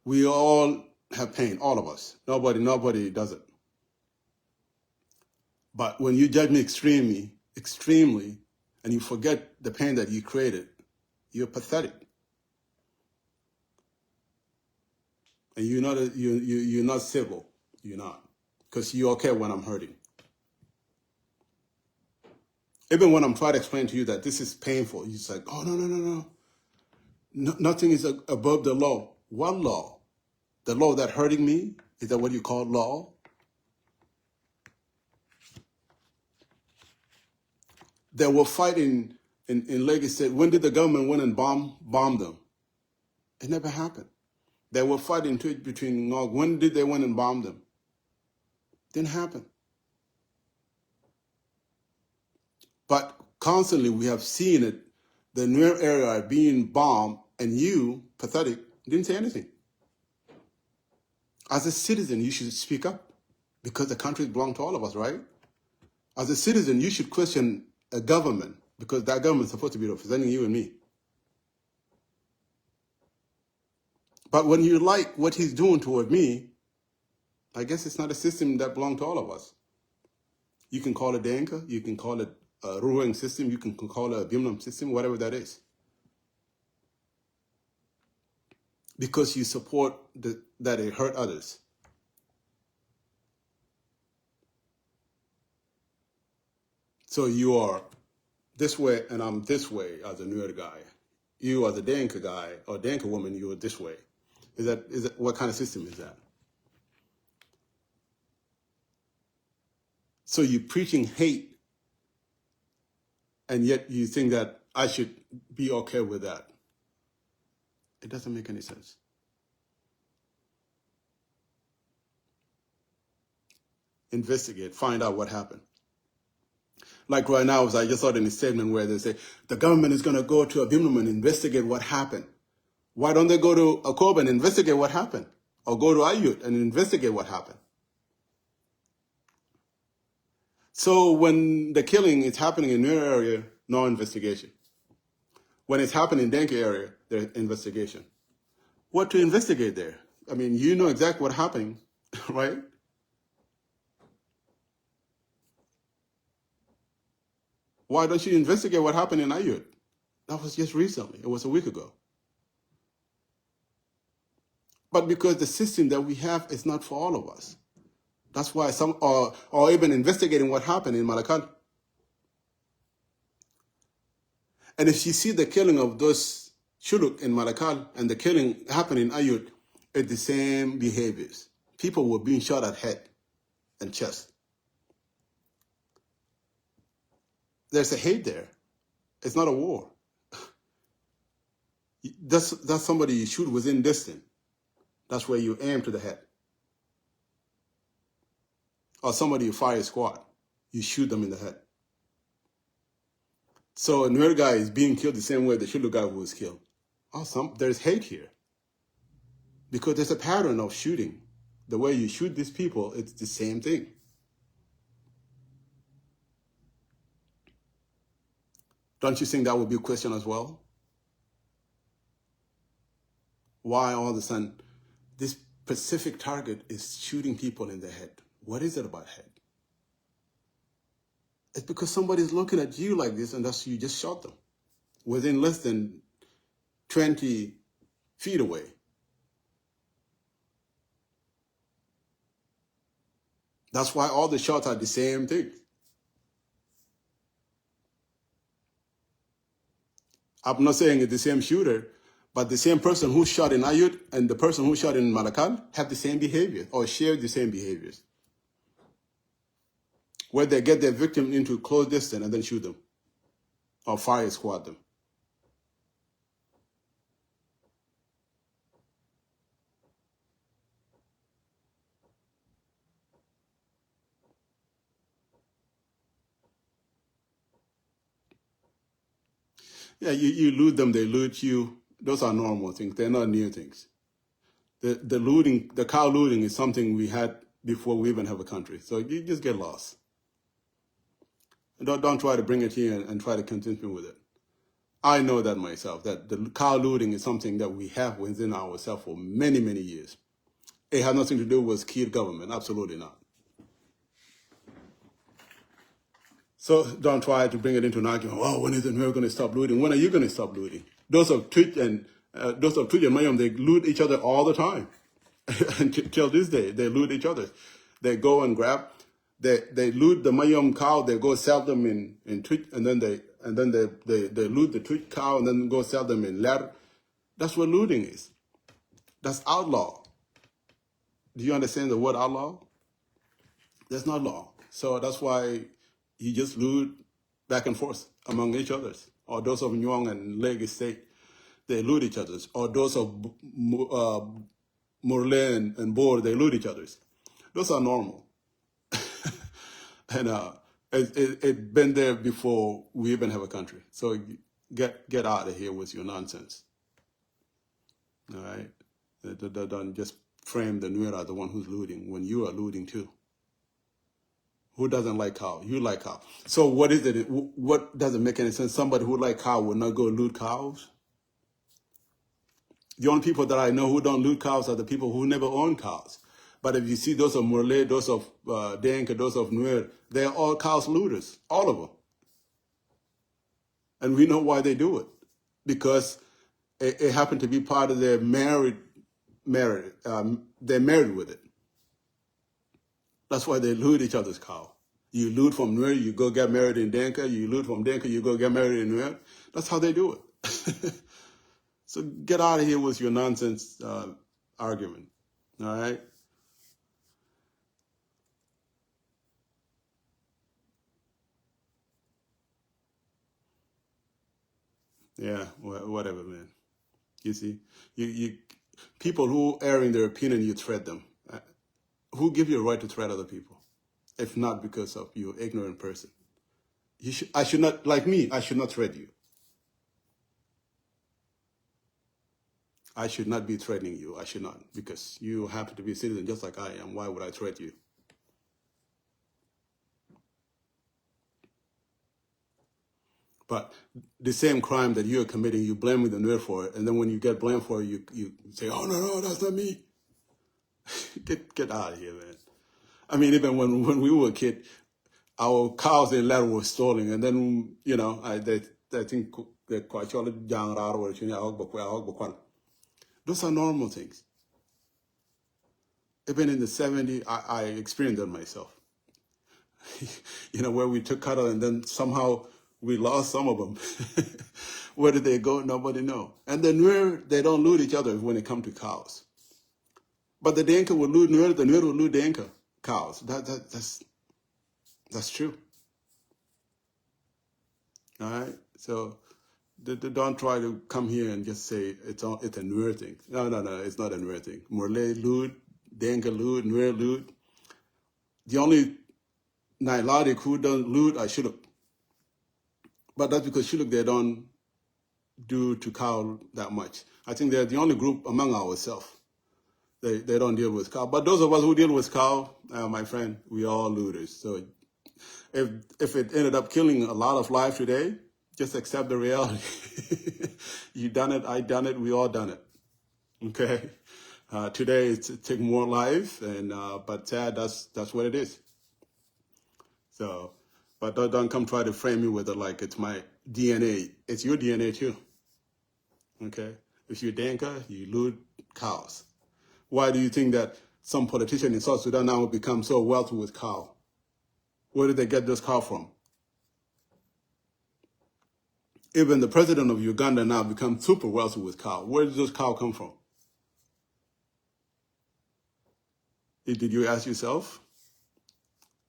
We all have pain, all of us. Nobody does it. But when you judge me extremely, and you forget the pain that you created, you're pathetic. And you're not civil. You're not. Because you're okay when I'm hurting. Even when I'm trying to explain to you that this is painful, you're just like, oh, no. Nothing is above the law. What law? The law that hurting me? Is that what you call law? They were fighting in Lagos State. When did the government went and bomb them? It never happened. They were fighting between Nog. When did they went and bomb them? Didn't happen. But constantly we have seen it, the Nuer area being bombed, and you, pathetic, didn't say anything. As a citizen, you should speak up because the country belongs to all of us, right? As a citizen, you should question a government because that government is supposed to be representing you and me. But when you like what he's doing toward me, I guess it's not a system that belongs to all of us. You can call it the Anchor, you can call it a Ruweng system, you can call it a Bimnam system, whatever that is. Because you support that it hurt others. So you are this way and I'm this way as a Nuer guy. You are the Danka guy or Danka woman, you are this way. Is that what kind of system is that? So you're preaching hate, and yet you think that I should be okay with that. It doesn't make any sense. Investigate, find out what happened. Like right now, as I just saw in a statement where they say, the government is going to go to Abimnum and investigate what happened. Why don't they go to Akob and investigate what happened? Or go to Ayut and investigate what happened? So when the killing is happening in your area, no investigation. When it's happening in Denke area, there's investigation. What to investigate there? I mean, you know exactly what happened, right? Why don't you investigate what happened in Ayut? That was just recently. It was a week ago. But because the system that we have is not for all of us. That's why some are even investigating what happened in Malakal. And if you see the killing of those Shuluk in Malakal and the killing happening in Ayut, it's the same behaviors. People were being shot at head and chest. There's a hate there. It's not a war. That's somebody you shoot within distance. That's where you aim to the head. Or somebody you fire a squad. You shoot them in the head. So a Nuer guy is being killed the same way the Shulu guy was killed. There's hate here. Because there's a pattern of shooting. The way you shoot these people, it's the same thing. Don't you think that would be a question as well? Why all of a sudden this specific target is shooting people in the head? What is it about head? It's because somebody's looking at you like this and you just shot them within less than 20 feet away. That's why all the shots are the same thing. I'm not saying it's the same shooter, but the same person who shot in Ayut and the person who shot in Malakal have the same behavior or share the same behaviors. Where they get their victim into close distance and then shoot them or fire squad them. Yeah, you loot them, they loot you. Those are normal things. They're not new things. The looting, the cow looting is something we had before we even have a country. So you just get lost. Don't try to bring it here and try to convince me with it. I know that myself, that the cow looting is something that we have within ourselves for many, many years. It has nothing to do with Kir government, absolutely not. So don't try to bring it into an argument. Oh, when is the Nuer going to stop looting? When are you going to stop looting? Those of Twitch and Mayom, they loot each other all the time. Until this day, they loot each other. They go and grab. They loot the Mayom cow. They go sell them in Twitch, and then they loot the Twitch cow and then go sell them in Lar. That's what looting is. That's outlaw. Do you understand the word outlaw? That's not law. So that's why you just loot back and forth among each others. Or those of Nyong and Lake State, they loot each others. Or those of Murle and Bor, they loot each others. Those are normal. And it's been there before we even have a country. So get out of here with your nonsense. All right? Don't just frame the Nuer as the one who's looting when you are looting too. Who doesn't like cow? You like cow. So what is it? What doesn't make any sense? Somebody who like cow will not go loot cows? The only people that I know who don't loot cows are the people who never own cows. But if you see those of Murle, those of Denka, those of Nuer, they're all cows looters, all of them. And we know why they do it. Because it happened to be part of their they're married with it. That's why they loot each other's cow. You loot from Nuer, you go get married in Denka. You loot from Denka, you go get married in Nuer. That's how they do it. So get out of here with your nonsense argument. All right? Yeah, whatever, man. You see, you people who err in their opinion, you threat them. Who give you a right to threat other people, if not because of you ignorant person? I should not, like me, I should not threat you. I should not be threatening you. I should not, because you happen to be a citizen just like I am. Why would I threat you? But the same crime that you are committing, you blame the Nuer for it, and then when you get blamed for it, you say, "Oh no, that's not me." Get out of here, man. I mean, even when we were a kid, our cows in land were stolen, and then I think they're quite those are normal things. Even in the 70s, I experienced that myself. Where we took cattle and then somehow we lost some of them. Where did they go? Nobody knows. And the Nuer, they don't loot each other when it comes to cows. But the Denka will loot Nuer, the Nuer will loot Denka cows. That's true. All right? So don't try to come here and just say it's a Nuer thing. No, it's not a Nuer thing. Murle loot, Denka loot, Nuer loot. The only Nilotic who don't loot are Shilluk. But that's because Shilluk, they don't do to cow that much. I think they're the only group among ourselves. They don't deal with cow. But those of us who deal with cow, my friend, we all looters. So if it ended up killing a lot of life today, just accept the reality. You done it, I done it, we all done it. Okay? Today it take more life, but that's what it is. So, but don't come try to frame me with it like it's my DNA. It's your DNA too. Okay? If you're Denka, you loot cows. Why do you think that some politician in South Sudan now become so wealthy with cow? Where did they get those cow from? Even the president of Uganda now becomes super wealthy with cow. Where did those cow come from? Did you ask yourself?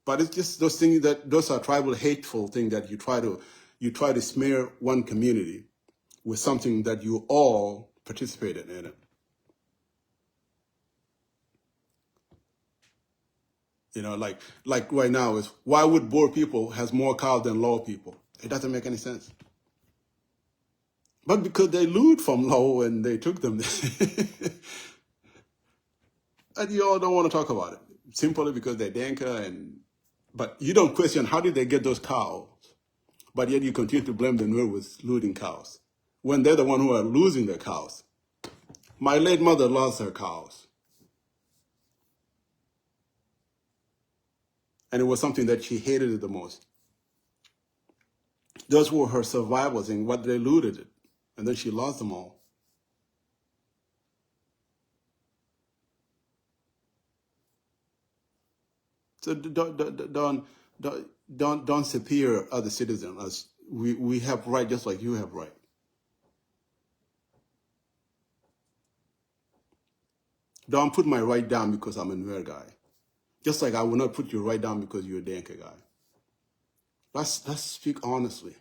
But it's just those things those are tribal hateful things that you try to smear one community with something that you all participated in it. Like right now is why would Boer people has more cows than Law people? It doesn't make any sense. But because they loot from Law and they took them, and you all don't want to talk about it simply because they're Denka but you don't question how did they get those cows, but yet you continue to blame the Nuer with looting cows when they're the one who are losing their cows. My late mother lost her cows. And it was something that she hated the most. Those were her survivals and what they looted it. And then she lost them all. So don't superior other citizens. As we have right just like you have right. Don't put my right down because I'm a Nuer guy. Just like I will not put you right down because you're a Denka guy. Let's speak honestly.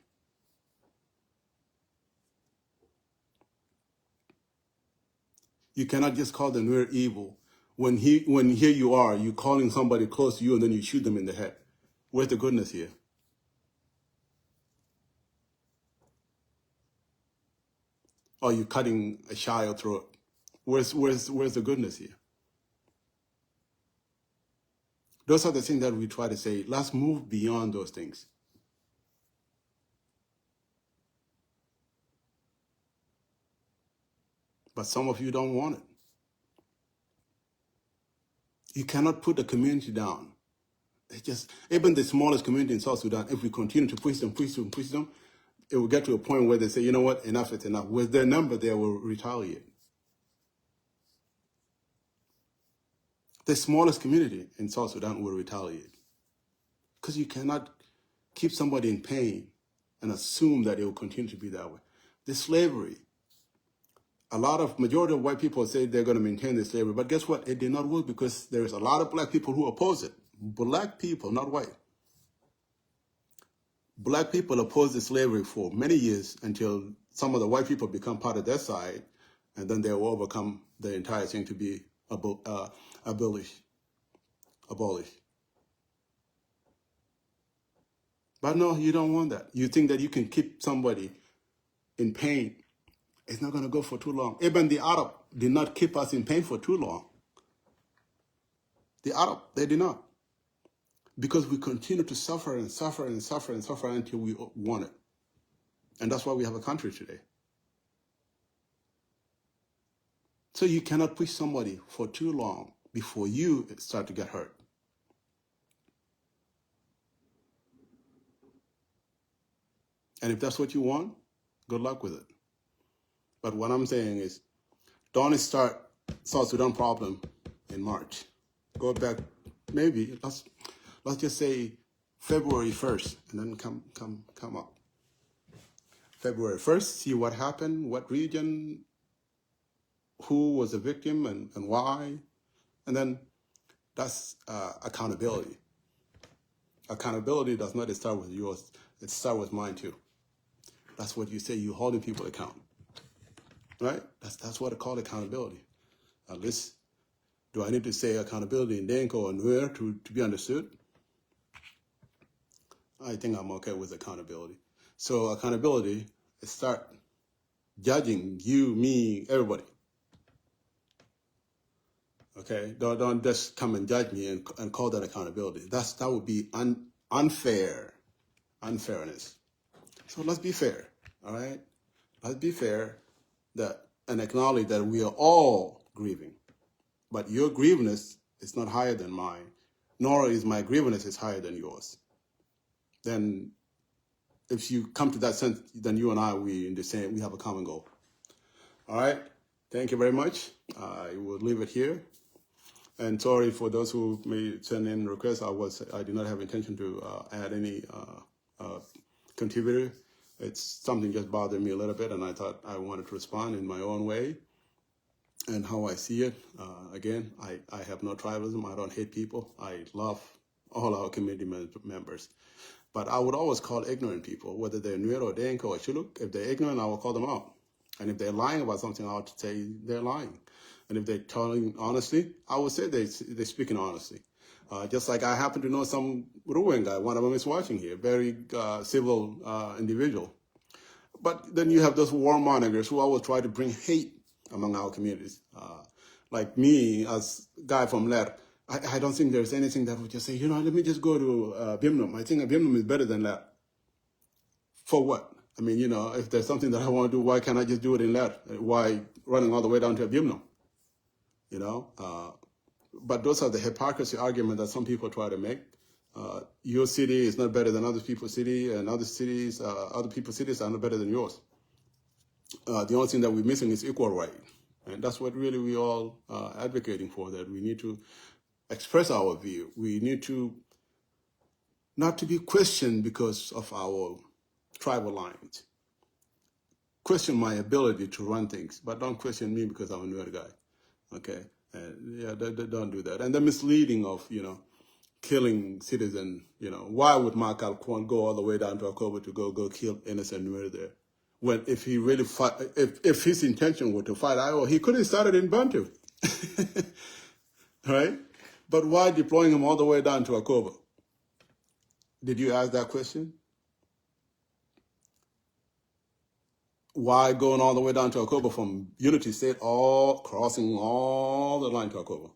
You cannot just call the Nuer evil when here you are, you calling somebody close to you and then you shoot them in the head. Where's the goodness here? Or you cutting a child throat. Where's the goodness here? Those are the things that we try to say. Let's move beyond those things. But some of you don't want it. You cannot put the community down. It's just, even the smallest community in South Sudan, if we continue to push them, it will get to a point where they say, you know what, enough is enough. With their number, they will retaliate. The smallest community in South Sudan will retaliate. Because you cannot keep somebody in pain and assume that it will continue to be that way. The slavery, majority of white people say they're going to maintain the slavery, but guess what? It did not work because there's a lot of black people who oppose it. Black people, not white. Black people opposed the slavery for many years until some of the white people become part of their side, and then they will overcome the entire thing to be abolished. But no, you don't want that. You think that you can keep somebody in pain. It's not going to go for too long. Even the Arab did not keep us in pain for too long. The Arab, they did not. Because we continue to suffer and suffer and suffer and suffer until we want it. And that's why we have a country today. So you cannot push somebody for too long before you start to get hurt. And if that's what you want, good luck with it. But what I'm saying is, don't start South Sudan problem in March. Go back, maybe, let's just say February 1st, and then come up. February 1st, see what happened, what region, who was the victim, and why. And then that's accountability. Accountability does not start with yours, it starts with mine too. That's what you say, you're holding people accountable. Right? That's what I call accountability. At least, do I need to say accountability in Denko or Nuer to be understood? I think I'm okay with accountability. So accountability is start judging you, me, everybody. Okay? Don't just come and judge me and call that accountability. That would be unfair. Unfairness. So let's be fair. All right? Let's be fair. And acknowledge that we are all grieving. But your grievances is not higher than mine, nor is my grievance is higher than yours. Then if you come to that sense, then you and I, we have a common goal. All right? Thank you very much. I will leave it here. And sorry for those who may send in requests. I did not have intention to add any contributor. It's something just bothered me a little bit, and I thought I wanted to respond in my own way and how I see it. Again, I have no tribalism. I don't hate people. I love all our community members. But I would always call ignorant people, whether they're Nuer or Denko or Shuluk. If they're ignorant, I will call them out. And if they're lying about something, I would say they're lying. And if they're telling honestly, I would say they're speaking honestly. Just like I happen to know some Ruweng guy, one of them is watching here, very civil individual. But then you have those warmongers who always try to bring hate among our communities. Like me, as a guy from Ler, I don't think there's anything that would just say, let me just go to Bimnum. I think Bimnum is better than Ler. For what? I mean, if there's something that I want to do, why can't I just do it in Ler? Why running all the way down to Bimnum? But those are the hypocrisy arguments that some people try to make. Your city is not better than other people's city, and other people's cities are not better than yours. The only thing that we're missing is equal right. And that's what really we all advocating for, that we need to express our view. We need to not to be questioned because of our tribal lines. Question my ability to run things, but don't question me because I'm a Nuer guy. Okay? Don't do that. And the misleading of, killing citizens, why would Mark Kwan go all the way down to Akobo to go kill innocent Nuer there? When if he really fight, if his intention were to fight Iowa, he could have started in Bantu. Right? But why deploying him all the way down to Akobo? Did you ask that question? Why going all the way down to Akobo from Unity State, crossing all the line to Akobo?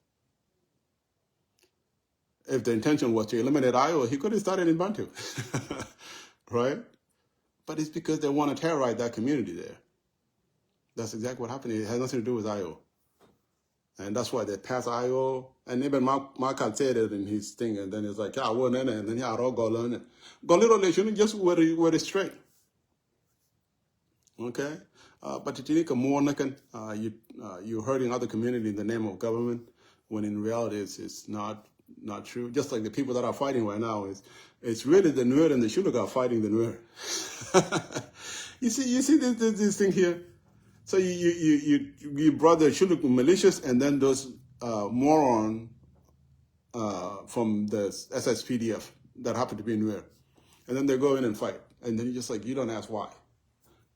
If the intention was to eliminate Iowa, he could have started in Bantu, right? But it's because they want to terrorize that community there. That's exactly what happened. It has nothing to do with Iowa. And that's why they passed Iowa. And even Mark had said it in his thing. And then it's like, yeah, well, and then yeah, I'll go learn it. Go little nation, just where it straight. Okay? But you're hurting other community in the name of government, when in reality it's not true. Just like the people that are fighting right now, it's really the Nuer and the Shuluk are fighting the Nuer. you see this thing here. So you brought the Shuluk militias and then those moron from the SSPDF that happen to be Nuer, and then they go in and fight, and then you're just like, you don't ask why.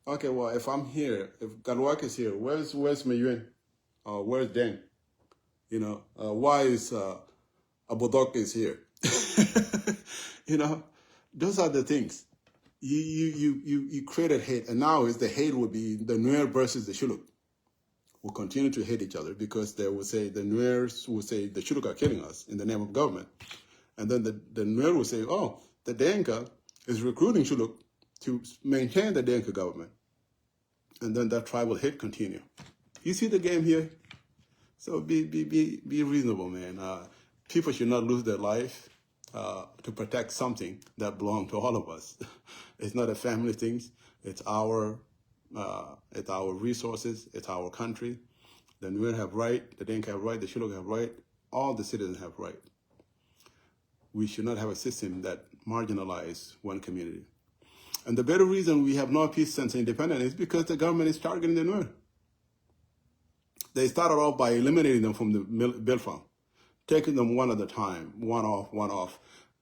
Okay, well, if I'm here, if Galwak is here, where's Mayuen? Where's Deng? You know, why is Abodok is here? You know, those are the things. You created hate, and now the hate would be the Nuer versus the Shuluk. Will continue to hate each other because they will say, the Nuers will say the Shuluk are killing us in the name of government. And then the Nuer will say, oh, the Denka is recruiting Shuluk to maintain the Denka government. And then that tribal hate continue. You see the game here? So be reasonable, man. People should not lose their life to protect something that belongs to all of us. It's not a family thing. It's our resources. It's our country. The Nuer have right. The Denka have right. The Shuluk have right. All the citizens have right. We should not have a system that marginalizes one community. And the better reason we have no peace since independence is because the government is targeting the Nuer. They started off by eliminating them from the bill farm, taking them one at a time, one off,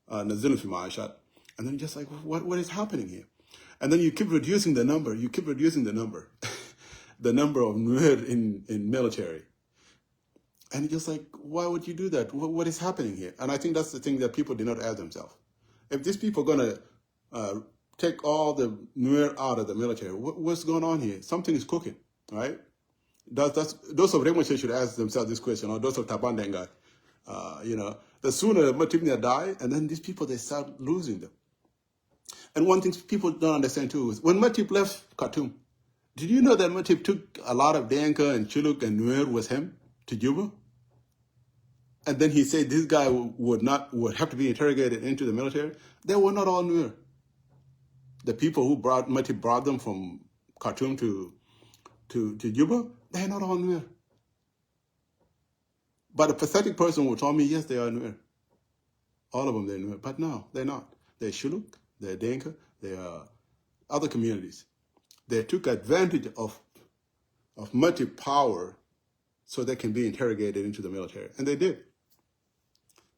and then just like, what is happening here? And then you keep reducing the number, the number of Nuer in military. And you're just like, why would you do that? What is happening here? And I think that's the thing that people did not ask themselves. If these people are going to take all the Nuer out of the military, what's going on here? Something is cooking, right? Those of Remoche should ask themselves this question, or those of Tabandengai. The sooner Matibnia die, and then these people, they start losing them. And one thing people don't understand too is when Matip left Khartoum, did you know that Matip took a lot of Denka and Chuluk and Nuer with him to Juba? And then he said this guy would have to be interrogated into the military. They were not all Nuer. The people who Matip brought them from Khartoum to Juba, they're not all Nuer. But a pathetic person will tell me, yes, they are Nuer. All of them, they're Nuer. But no, they're not. They're Shuluk, they're Denka, they are other communities. They took advantage of Matip power so they can be interrogated into the military. And they did.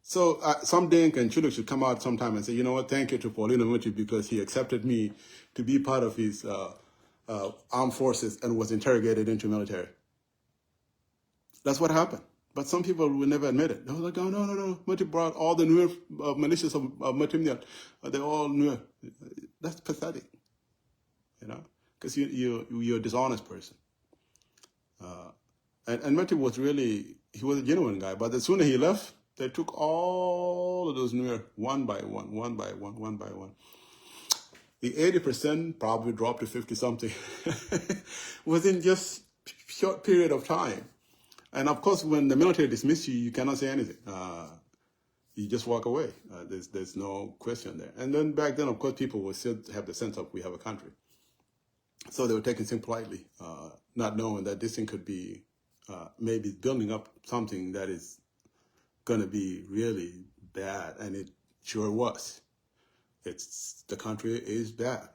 So some Denka and Shuluk should come out sometime and say, you know what, thank you to Paulina Matip because he accepted me to be part of his armed forces and was interrogated into military. That's what happened. But some people will never admit it. They were like, oh, no. Matip brought all the Nuer militias of Matip. They're all Nuer. That's pathetic, because you're a dishonest person. And Matip was he was a genuine guy. But the sooner he left, they took all of those Nuer one by one. The 80% probably dropped to 50-something within just a short period of time. And of course, when the military dismisses you, you cannot say anything. You just walk away. There's no question there. And then back then, of course, people would still have the sense of we have a country. So they were taking things politely, not knowing that this thing could be maybe building up something that is going to be really bad. And it sure was. The country is bad.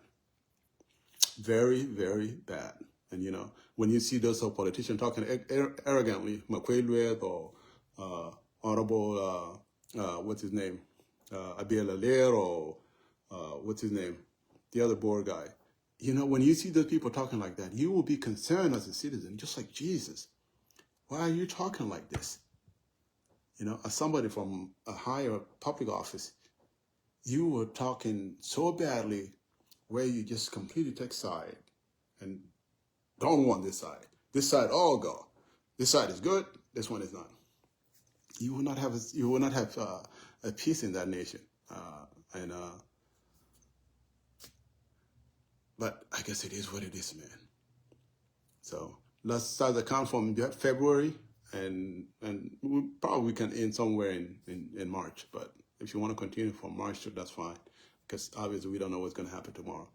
Very, very bad. And, when you see those politicians talking arrogantly, McQuaid or Honorable, what's his name, Abiel Alair, or what's his name, the other board guy, when you see those people talking like that, you will be concerned as a citizen, just like Jesus. Why are you talking like this? As somebody from a higher public office, you were talking so badly where you just completely take side and don't want this side. This side, all go. This side is good. This one is not. You will not have a peace in that nation. But I guess it is what it is, man. So let's start the count from February, and we probably can end somewhere in March. But if you want to continue from March, that's fine, because obviously we don't know what's going to happen tomorrow.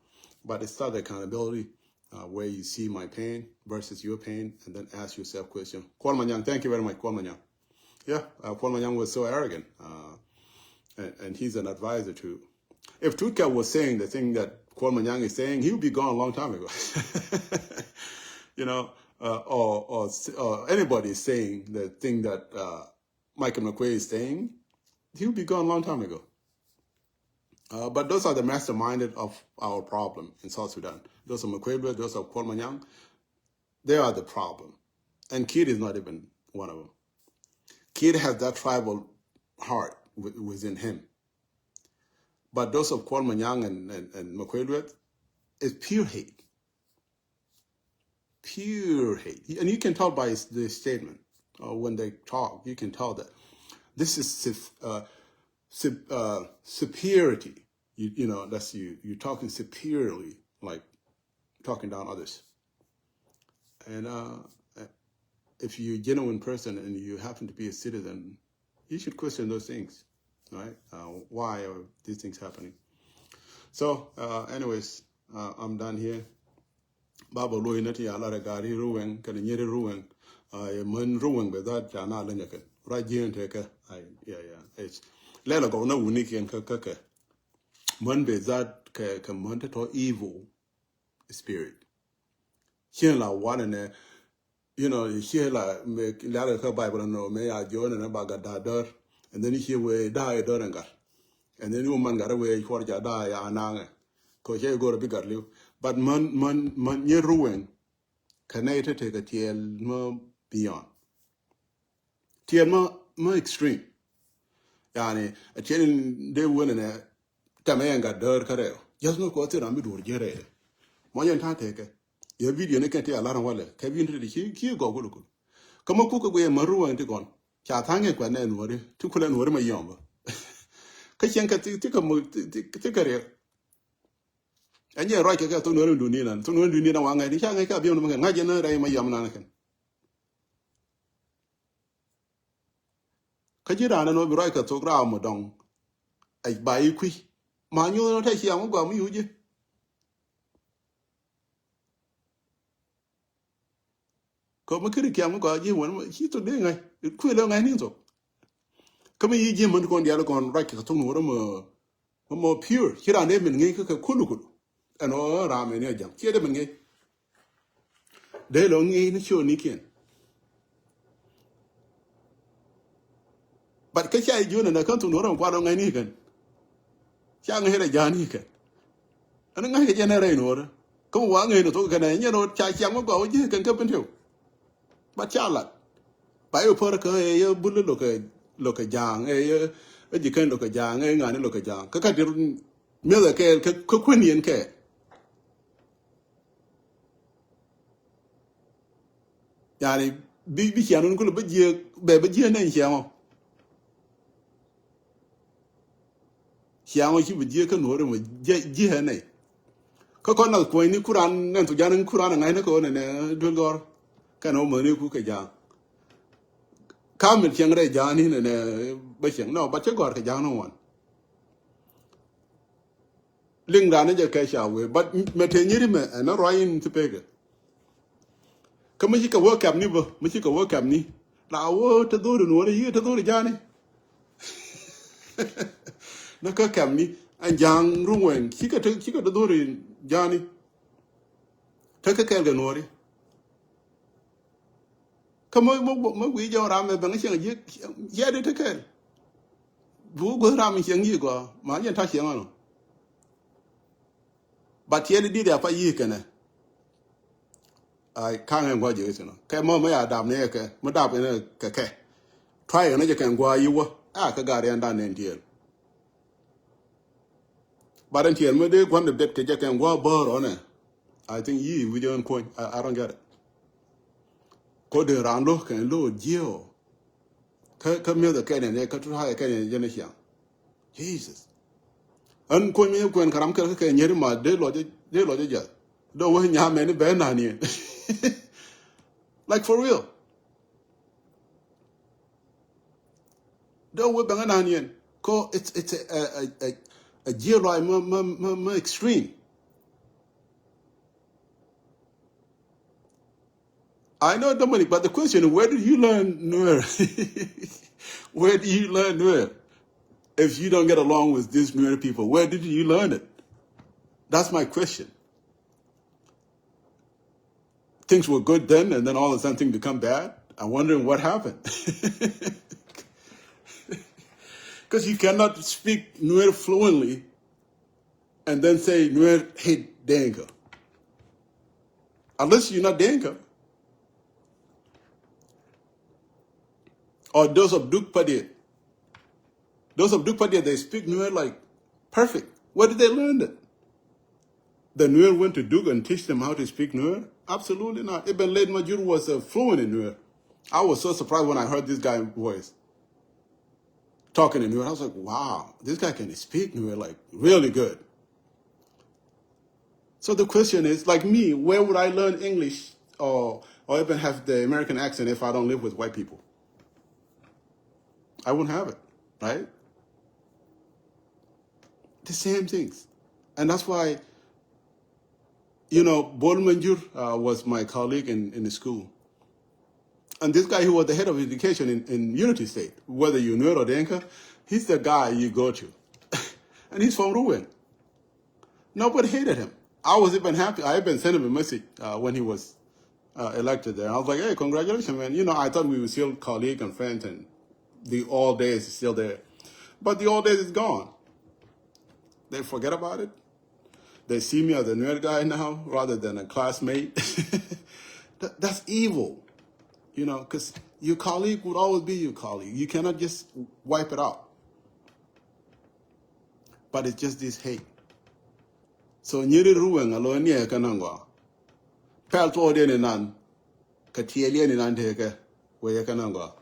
But it's start the accountability where you see my pain versus your pain, and then ask yourself question. Kwan Malwal, thank you very much, Kwan Malwal. Yeah, Kwan Malwal was so arrogant, and he's an advisor to. If Tutka was saying the thing that Kwan Malwal is saying, he would be gone a long time ago. You know, or anybody is saying the thing that Michael McQuay is saying, he would be gone a long time ago. But those are the masterminded of our problem in South Sudan. Those are McQuay, those are Kwan Malwal. They are the problem. And Kid is not even one of them. Kid has that tribal heart within him. But those of Kwan Malwal and McQuay is pure hate. Pure hate. And you can tell by the statement when they talk, you can tell that this is superiority. You know, that's you're talking superiorly, like talking down others. And if you're a genuine person and you happen to be a citizen, you should question those things, right? Why are these things happening? So, anyways, I'm done here. Baba loy nati ala regari ruweng kan nyeri ruweng man ruweng be that jana la nyaka rajien te ka it's lela go na unique en ka man be that ka man to evil spirit here la one ne you know here la me la ka bible no me ya jona na baga dador and then here we die dorenga and then you man gara we for ja da ya ananga ko je go to bigger live. But man nye ruweng kanete take a tiel mo beyond. Tiel mo extreme. Yani a tiel de wone tamenga dor kareo. Just no ko tira mi dur jere. Mo yen ta take. Your video ne kenti ala ran wale. Ke bi ndi ki go go ko. Kama ku ko we maruweng ti gon. Cha tange kwa ne nwore. Tu kula nwore ma yomba. Ka chen ka ti ka mo ti kare. And you're right, I got to know do need and to know do need a wang. I think I can be on the Najan, my Yamanakan. Kajira, no right to ground, madam. I buy you quick. Man, you don't take young go, you. Come a kitty cam go, you when he to ding. It quit long I need so. Come here, Jim, and go on the other one, right to know more pure. Here I name and make a kulu. And all around in a jump. Here them again. They long in show Nikian. But Kacha June and I come to know what on any can. Young head a Johnny can. And I generate in order. Come one in the token and you know, Chai Yama go, you can come into. But Charlotte. By your porker, a bullet look a young, a you can look a young, and look a young. Kaka Miller care, Quinian care. Yani bi chianu ko be je na chianu chi be je ka no re mo je ne ko na ko ni kuran nan to janan kuran ngai na ko ne dulgor ka no mo ni ku ka ja ka mi chiang re ja ni ne ba chiang no ba che gor ka ja no wan ling da ne je ka sha we but me te nyiri me na roin to pege ka mi ka wo kam ni bo mi ka wo kam ni la wo to do no re yi to do ja ni na ka kam ni an jang ruwen ki ka do re ja ni ta ka ka ga no re ka mo wi jo ra me ba ngi chen ye de ta ka bu go ra mi chen yi go ma yen ta chen no ba tie di da pa yi ka na ai ka ngen go je no ka mo ya dam ne ka mo da ne ka try ne je kan go yi wo ka ga re nda ne ndiel but until me de kwam de bet ke je kan go boro ne I think yi we don't point I don't get it ko de ran lo kan lo jio ka me de ka ne ka try ka ne je ne xiang Jesus. And when me when karam ke nyeri ma de lo ja. Do we nya me ni be na ni. Like for real. Do we bang na ni. Ko it's a GLI extreme. I know Dominic, but the question is, where did you learn Nuer? Where did you learn Nuer? If you don't get along with these Nuer people, where did you learn it? That's my question. Things were good then, and then all of a sudden things become bad. I'm wondering what happened. Because you cannot speak Nuer fluently and then say Nuer hate Denka. Unless you're not Denka. Or those of Duke Padiet. Those of Duke Padiet, they speak Nuer like perfect. Where did they learn that? The Nuer went to Duke and teach them how to speak Nuer? Absolutely not. Ibn Laden Majur was fluent in Nuer. I was so surprised when I heard this guy's voice talking in Nuer. I was like, wow, this guy can speak Nuer like really good. So the question is, like me, where would I learn English or even have the American accent if I don't live with white people? I wouldn't have it, right? The same things. And that's why, Bol Manjur was my colleague in the school. And this guy who was the head of education in Unity State, whether you Nuer or Denka, he's the guy you go to. And he's from Ruweng. Nobody hated him. I was even happy. I even sent him a message when he was elected there. I was like, hey, congratulations, man. I thought we were still colleagues and friends, and the old days is still there. But the old days is gone. They forget about it. They see me as a Nuer guy now rather than a classmate. That's evil, because your colleague would always be your colleague. You cannot just wipe it out. But it's just this hate. So nyiri Ruweng alo ni kanangwa. Pel to de nan ka tieli ni nan de we kanangwa.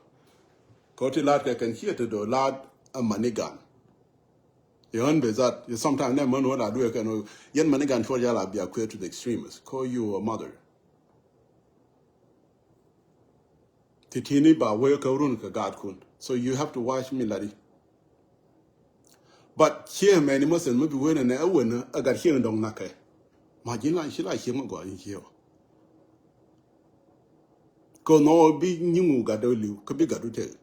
Ko ti lat ka kan here to do lat a manigan. You that you sometimes never know what I do can yen manigan for yala be acquainted to the extremists. Call you a mother. Titini ba we ka run ka God kun. So you have to watch me, laddie. But here, many must maybe win and a winner, I got here and don't knock it. Imagine she like him going here. Go no big new got to live, could be got to tell.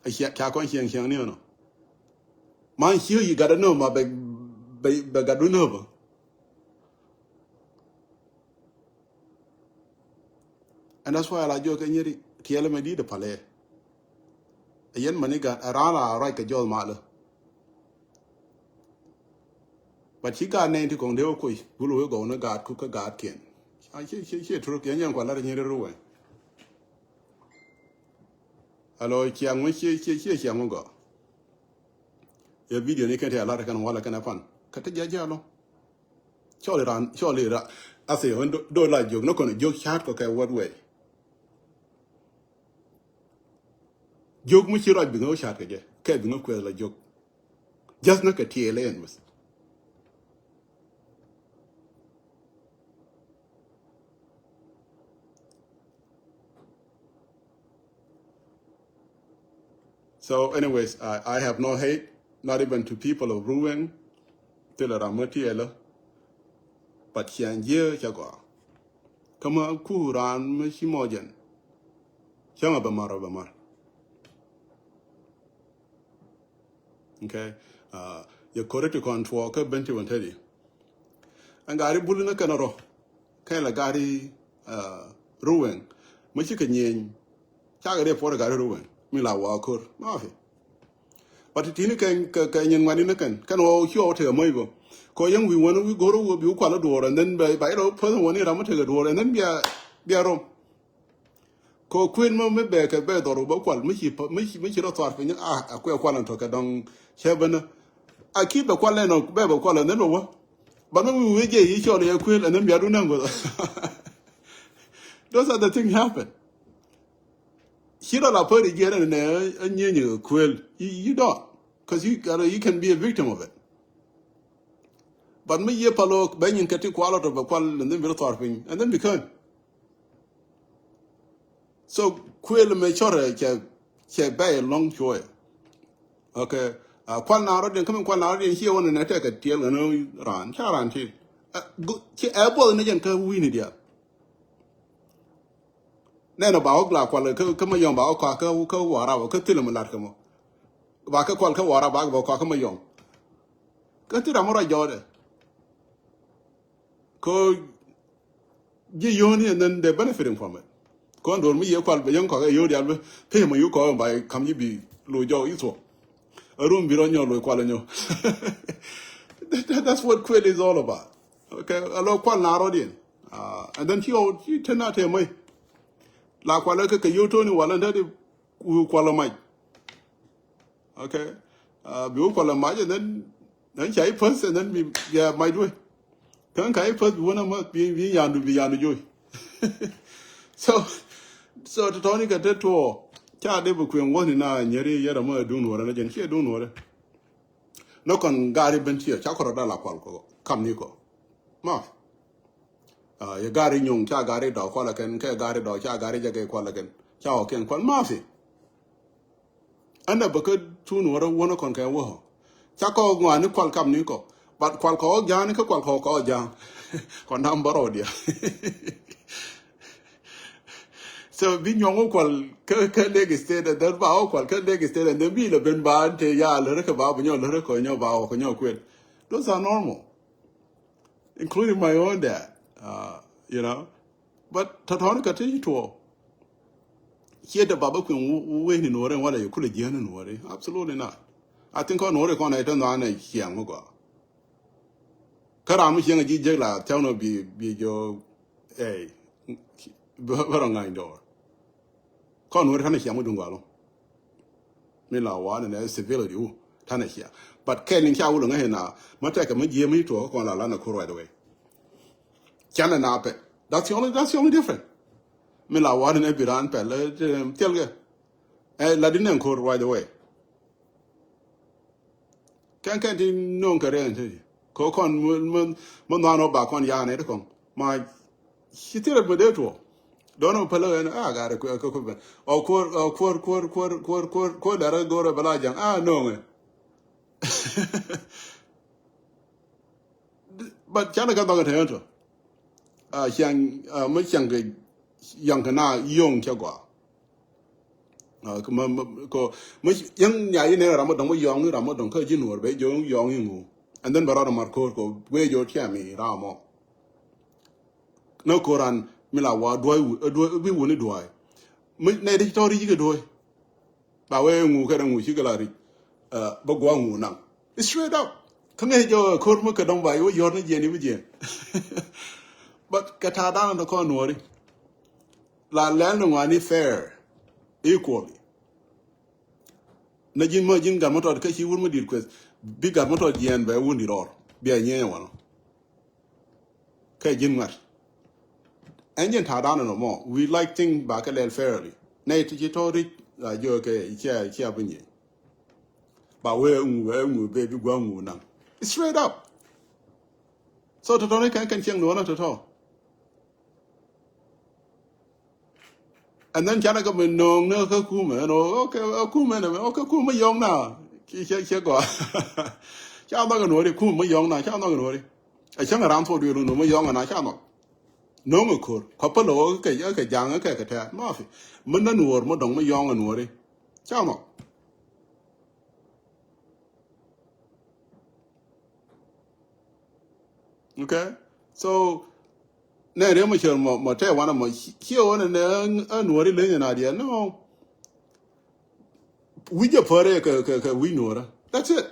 I can't hear no. Man, here you gotta know my bag got to know. And that's why I like you can hear it. Kill me the palais. A yen manigan arana right a jol mala. But he got name to go there, will go on a guard, cook a guard kin. I hear truck and young one letting you away. Hello, Chiang, when she young go. Your video, you can tell a lot of can walla can upon. Cut a jalo. Surely, I say, don't like you, not gonna joke chat, okay, what way? Joke much right being no shot again. Can't be no quell like joke. Just knock a TLN was. So, anyways, I have no hate, not even to people of Ruweng, till a Ramatiela, but Chianjia Chagua. Come on, Kuran, Mishimojan. Bamar. Okay, you correct control, Benty and Teddy. And Gary Bulina Canaro, Kaila Gary Ruweng, Michigan Yen, Chagade for Gary Ruweng, Mila Walker, Mafi. But it in can Maninakan, all show to a moibo. Koyang, we want to go to Buquala door, and then by person one year, I'm take a door, and then be a room. Ko Queen Mummy Beck a bed or Boqual, Michi thought, a queer qualan took a dong. I keep a qualan of Bebo qual and then over. But when we get each other a quill and then we are doing. Those are the things happen. Hira la put again and you quill. You don't. Because you can be a victim of it. But me ye palo banyan kati quality of a qual and then will thorping and then become. So quill me chore che bay long joy. Okay. Kwan now then coming kwan now then here one and attack a tail and run. Charan tea. Che apple and again can win it. Then about la qual come a young bao quacker who go war our catilum latcamo. Baka qualca war about quackama young. Catillamora jode. Ko ye and then they're benefiting from it. Condor me, you call the young cocker, you pay my you call by come you be Lojo Iso. A room be on your loqualino. That's what quit is all about. Okay, a local narrowing. And then you turn out here, my La Qualaka, you told me, well, and that you call my. Okay, you call a my, and then Chai first, and then we, yeah, my way. Can't I first one of us be beyond the joy. So to Tony got that to Child Devil Queen 1 in 9, Yeri Yadama doing what and here doing what. No con Gary Bentia, Chacorodala Qualco, come Nico. Mark. You got in young Chagari dog, Qualacan, Kagari dog, Chagari Jagay Qualacan, Chow can Quan Murphy. And a bucket tune or one con can wo. Chaco go on qual come Nico, but Qualco, Janica, Qualco, Jan, Condam Barodia. So being young qual, Leg state, and then bow qual, Leg state, and then be the Ben Bad, Ya, Lurica Bob, and your Lurica, and your bow, and your quid. Those are normal, including my own dad. You know, but Tatonica tell you to here the Baba Queen win in order what you could have done in worry. Absolutely not. I think on order con I don't know a young go. Karam young a jigla, tell no be your a barangay door. Con would have a young dungalo. Mila one and a civility, Tanahia. But Kenning Chawulanga now, Mataka Majimi to a Lana right away. Nape. That's the only difference. Mila one and every run pelle tell you. Ladin court right away. Can't no current. Cocon Monano back on Yan Edcom. My she tell it with it. Don't know Pella and I got a quick or quote that I go to Balajan. Ah, no. But Chana got to enter. Much younger now, young Chagua. Much young Yain Ramadan, young Ramadan, Kajin or young, and then Barada Marco, where your chammy, Ramo. No Koran, Milawa, do we wouldn't do I. Nedi Tori you do it. By way of Mukaram with Higalari, Bagwangu now. It's straight up. Come here, your Kormuka by your Jenny with But Katada and the Conwari, La Landon fair, equally. Najin Majin Gamoto, because he wouldn't deal with big Gamoto Jan by wounded or be a year one. Kajin Mat. Engine Tadana no more. We like things back a little fairly. Nay, Titori, Joke, Chia, but where baby Guamu now. It's straight up. So Tony can't young no one at all. And then Janaka no Kuma, okay, okay, Kuma young now. Go. Child not going to Kuma young now, child not going to I chang around for you, no more young and I cannot. No more could. Couple okay, young, okay, Murphy. Mundan word, Modong, young and worry. Child not. Okay, so now they must share more. Tell one of my here one and then worry an idea. No, we just put it. We know that's it.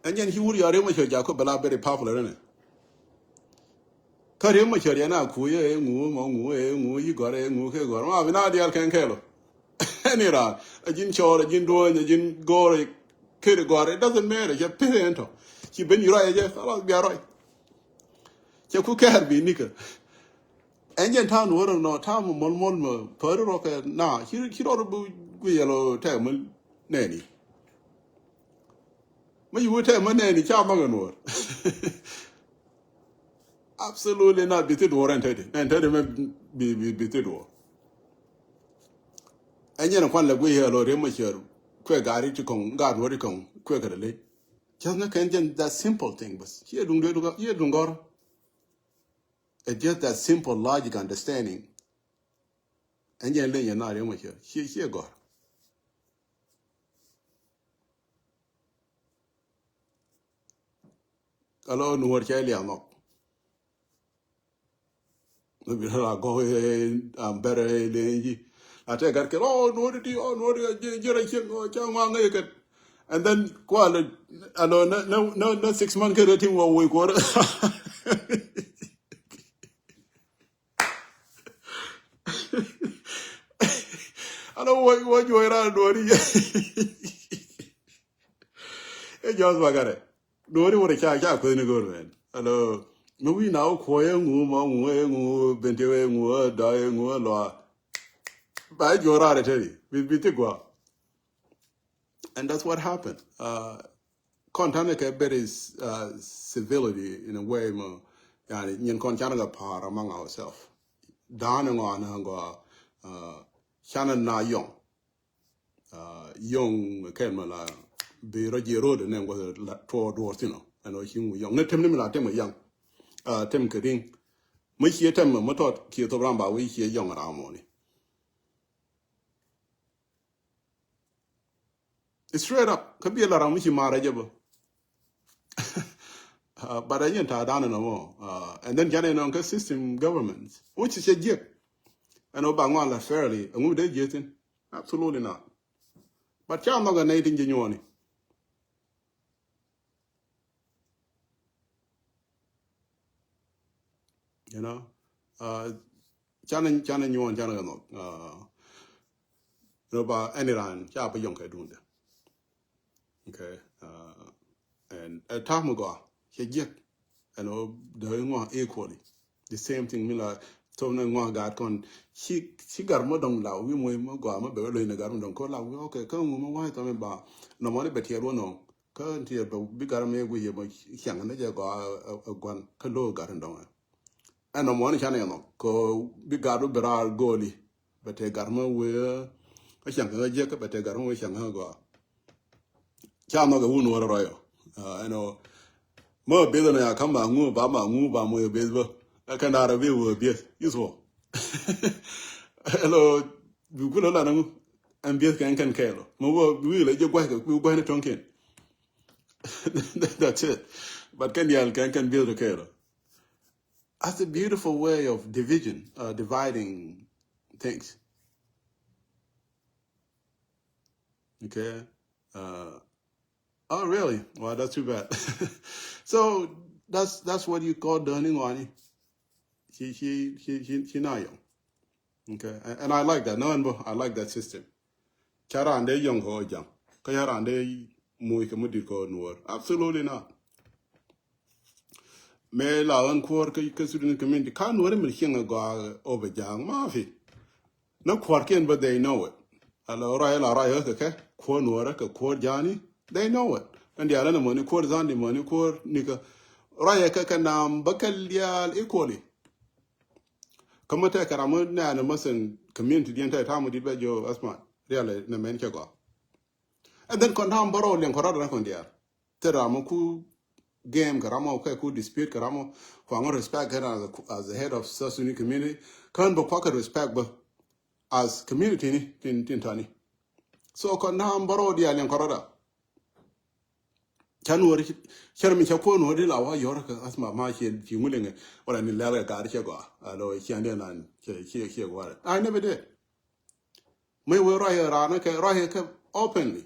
And then he would already much Jacob, but very popular in it. Cut him much now. Kuya, you got a moo, I've an idea can kill. Any round a gin chore, a gin door, and a gin gore, kid got it. Doesn't matter. You're paying. She been you right, yes, I'll be all right. You could care be nickel. Engine town word no town mon per rock na he ought to be yellow time nanny. When you would tell my nanny charmagan absolutely not be war and 30 be war. And yet, upon the way here, Lord, Rimashire, quick, Gary to come, God, what you come, quicker the late. Just not that simple thing, but here don't go. It's just that simple logic understanding. And yet, you're not Rimashire. Here, God. Alone, what Charlie are not. Maybe I'll go I'm better. I take a oh, no, and then, quite, I know, no 6 months get a thing while we quarter. I don't know what you are around doing. It just got it. Nobody would have charged with any good man. Hello. No, we now quiet, bente, dying, law. By your attitude, we take what. And that's what happened. Contact is civility in a way, in Conchanaga par among ourselves. Down on Shannon na young. Young Kemala be Roger Road and then was toward Wortino. And him young. Let him young. Tim Kading. Much year time, Motot, Kyoto Ramba, we hear young around morning. It's straight up. Could be a lot of Michi Marajabo. But I didn't down no more. And then Janet Uncle system governments, which is a jip. And Obama fairly, and who they getting? Absolutely not. But you're not going to genuine. You know, Chana you want Chana no, about any line, Chapa Yonka doing that. Okay, and a time ago, he get, and doing one equally. The same thing, Miller, Tony one got con, she got more than loud, we may go, I'm a better in the garden, don't call out, okay, come, why tell me about no money, but here, no, can't hear, but big army with you, but young and they go a one, Kalo garden down. And no money, channel, go big garden, but I'll go, but a garment will a young jacket, but a garment with young go. Cham no go no royo. I know more business I come back move by my business. I can not be with yes, useful. Hello, you could allow and be can care. Move we let you go to Tonkin. That's it. But can build a care. That's a beautiful way of dividing things. Okay. Oh, really? Well, that's too bad. So that's what you call learning on. She not young. Okay, and I like that. No, I like that system. Chara and they young ho young. Kayara and they muy kamudiko Nuer. Absolutely not. Me la unquar kasurin community can't worry me hing go over young Mafi. No quarkin, but they know it. Hello, Raya, okay? Quor Nuer, quor Johnny. They know it. And the other money, quarters on the money, quar nika. Raya can Bakalia equally. Come take a ramon and a muscle community the entire time with the Joe Asmat. Really, the men go. And then condemn borrow and correct on there. Teramoku game, Karamo, Kaku dispute Karamo, for more respect her as the head of South Sudanese community. Can't be pocket respect, but as community in Tintani. So condemn borrow the alien corrada. January, Sherman Chapon, or the law, York, as my market, Jimuling, or any leather guard here go. Although Chandan here what. I never did. May we write openly.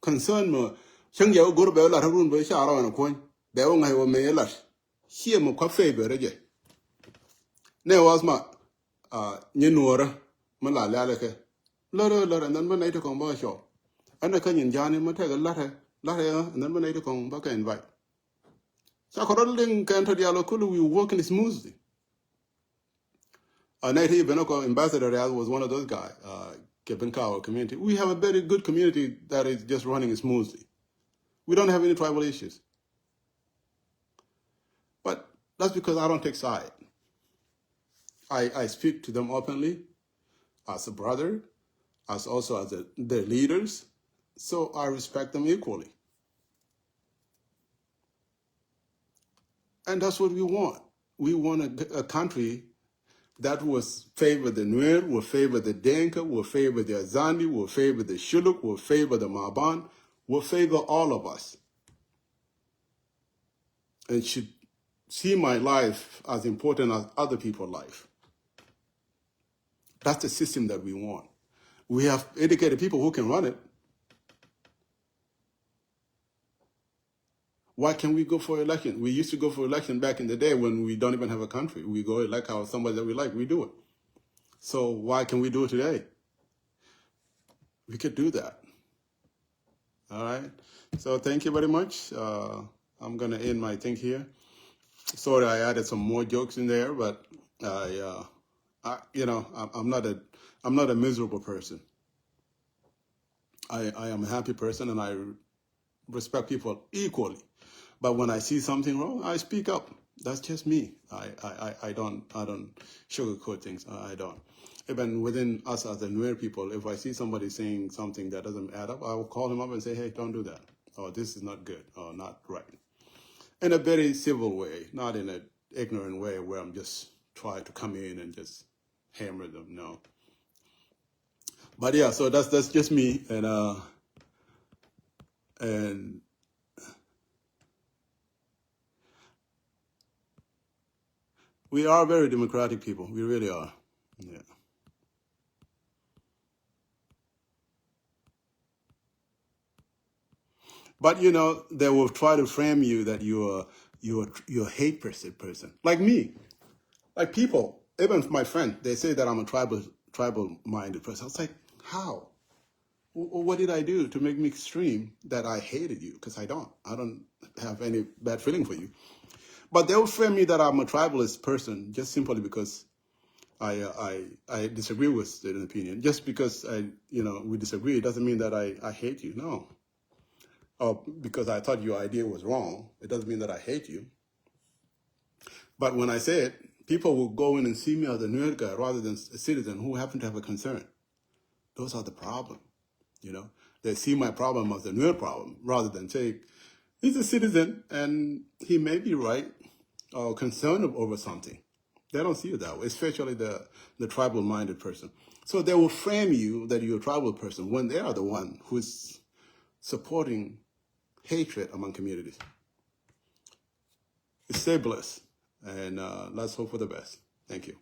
Concern me, Shang Yao go to Bella room by Shara on a coin. They only have a mail. Here, my favor again. There was my Yenora, Malalaka, Lord, and then when I took on my shop. And the Kenyan Johnny might take a letter. And then when I come back and invite. So, Corodling can't tell the Alokulu, we working smoothly. Native Benoko ambassador was one of those guys, Kebenkawa community. We have a very good community that is just running smoothly. We don't have any tribal issues. But that's because I don't take side. I speak to them openly as a brother, as also as their leaders, so I respect them equally. And that's what we want. We want a country that will favor the Nuer, will favor the Denka, will favor the Azandi, will favor the Shuluk, will favor the Maban, will favor all of us. And should see my life as important as other people's life. That's the system that we want. We have educated people who can run it. Why can't we go for election? We used to go for election back in the day when we don't even have a country. We go elect somebody that we like, we do it. So why can we do it today? We could do that. All right. So thank you very much. I'm going to end my thing here. Sorry, I added some more jokes in there, but I'm not a miserable person. I am a happy person, and I respect people equally. But when I see something wrong, I speak up. That's just me. I don't sugarcoat things. I don't. Even within us as the Nuer people, if I see somebody saying something that doesn't add up, I will call him up and say, hey, don't do that. Or this is not good, or not right. In a very civil way, not in an ignorant way where I'm just trying to come in and just hammer them. No. But yeah, so that's just me, and we are very democratic people. We really are. Yeah. But they will try to frame you that you're a hate person, like me, like people. Even my friend, they say that I'm a tribal minded person. I was like, how? What did I do to make me extreme that I hated you? Because I don't have any bad feeling for you. But they'll frame me that I'm a tribalist person just simply because I disagree with their opinion. Just because we disagree doesn't mean that I hate you. No. Or because I thought your idea was wrong, it doesn't mean that I hate you. But when I say it, people will go in and see me as a Nuer guy rather than a citizen who happen to have a concern. Those are the problem. They see my problem as a Nuer problem rather than say, he's a citizen and he may be right or concerned over something. They don't see it that way, especially the tribal-minded person. So they will frame you that you're a tribal person when they are the one who's supporting hatred among communities. Stay blessed, and let's hope for the best. Thank you.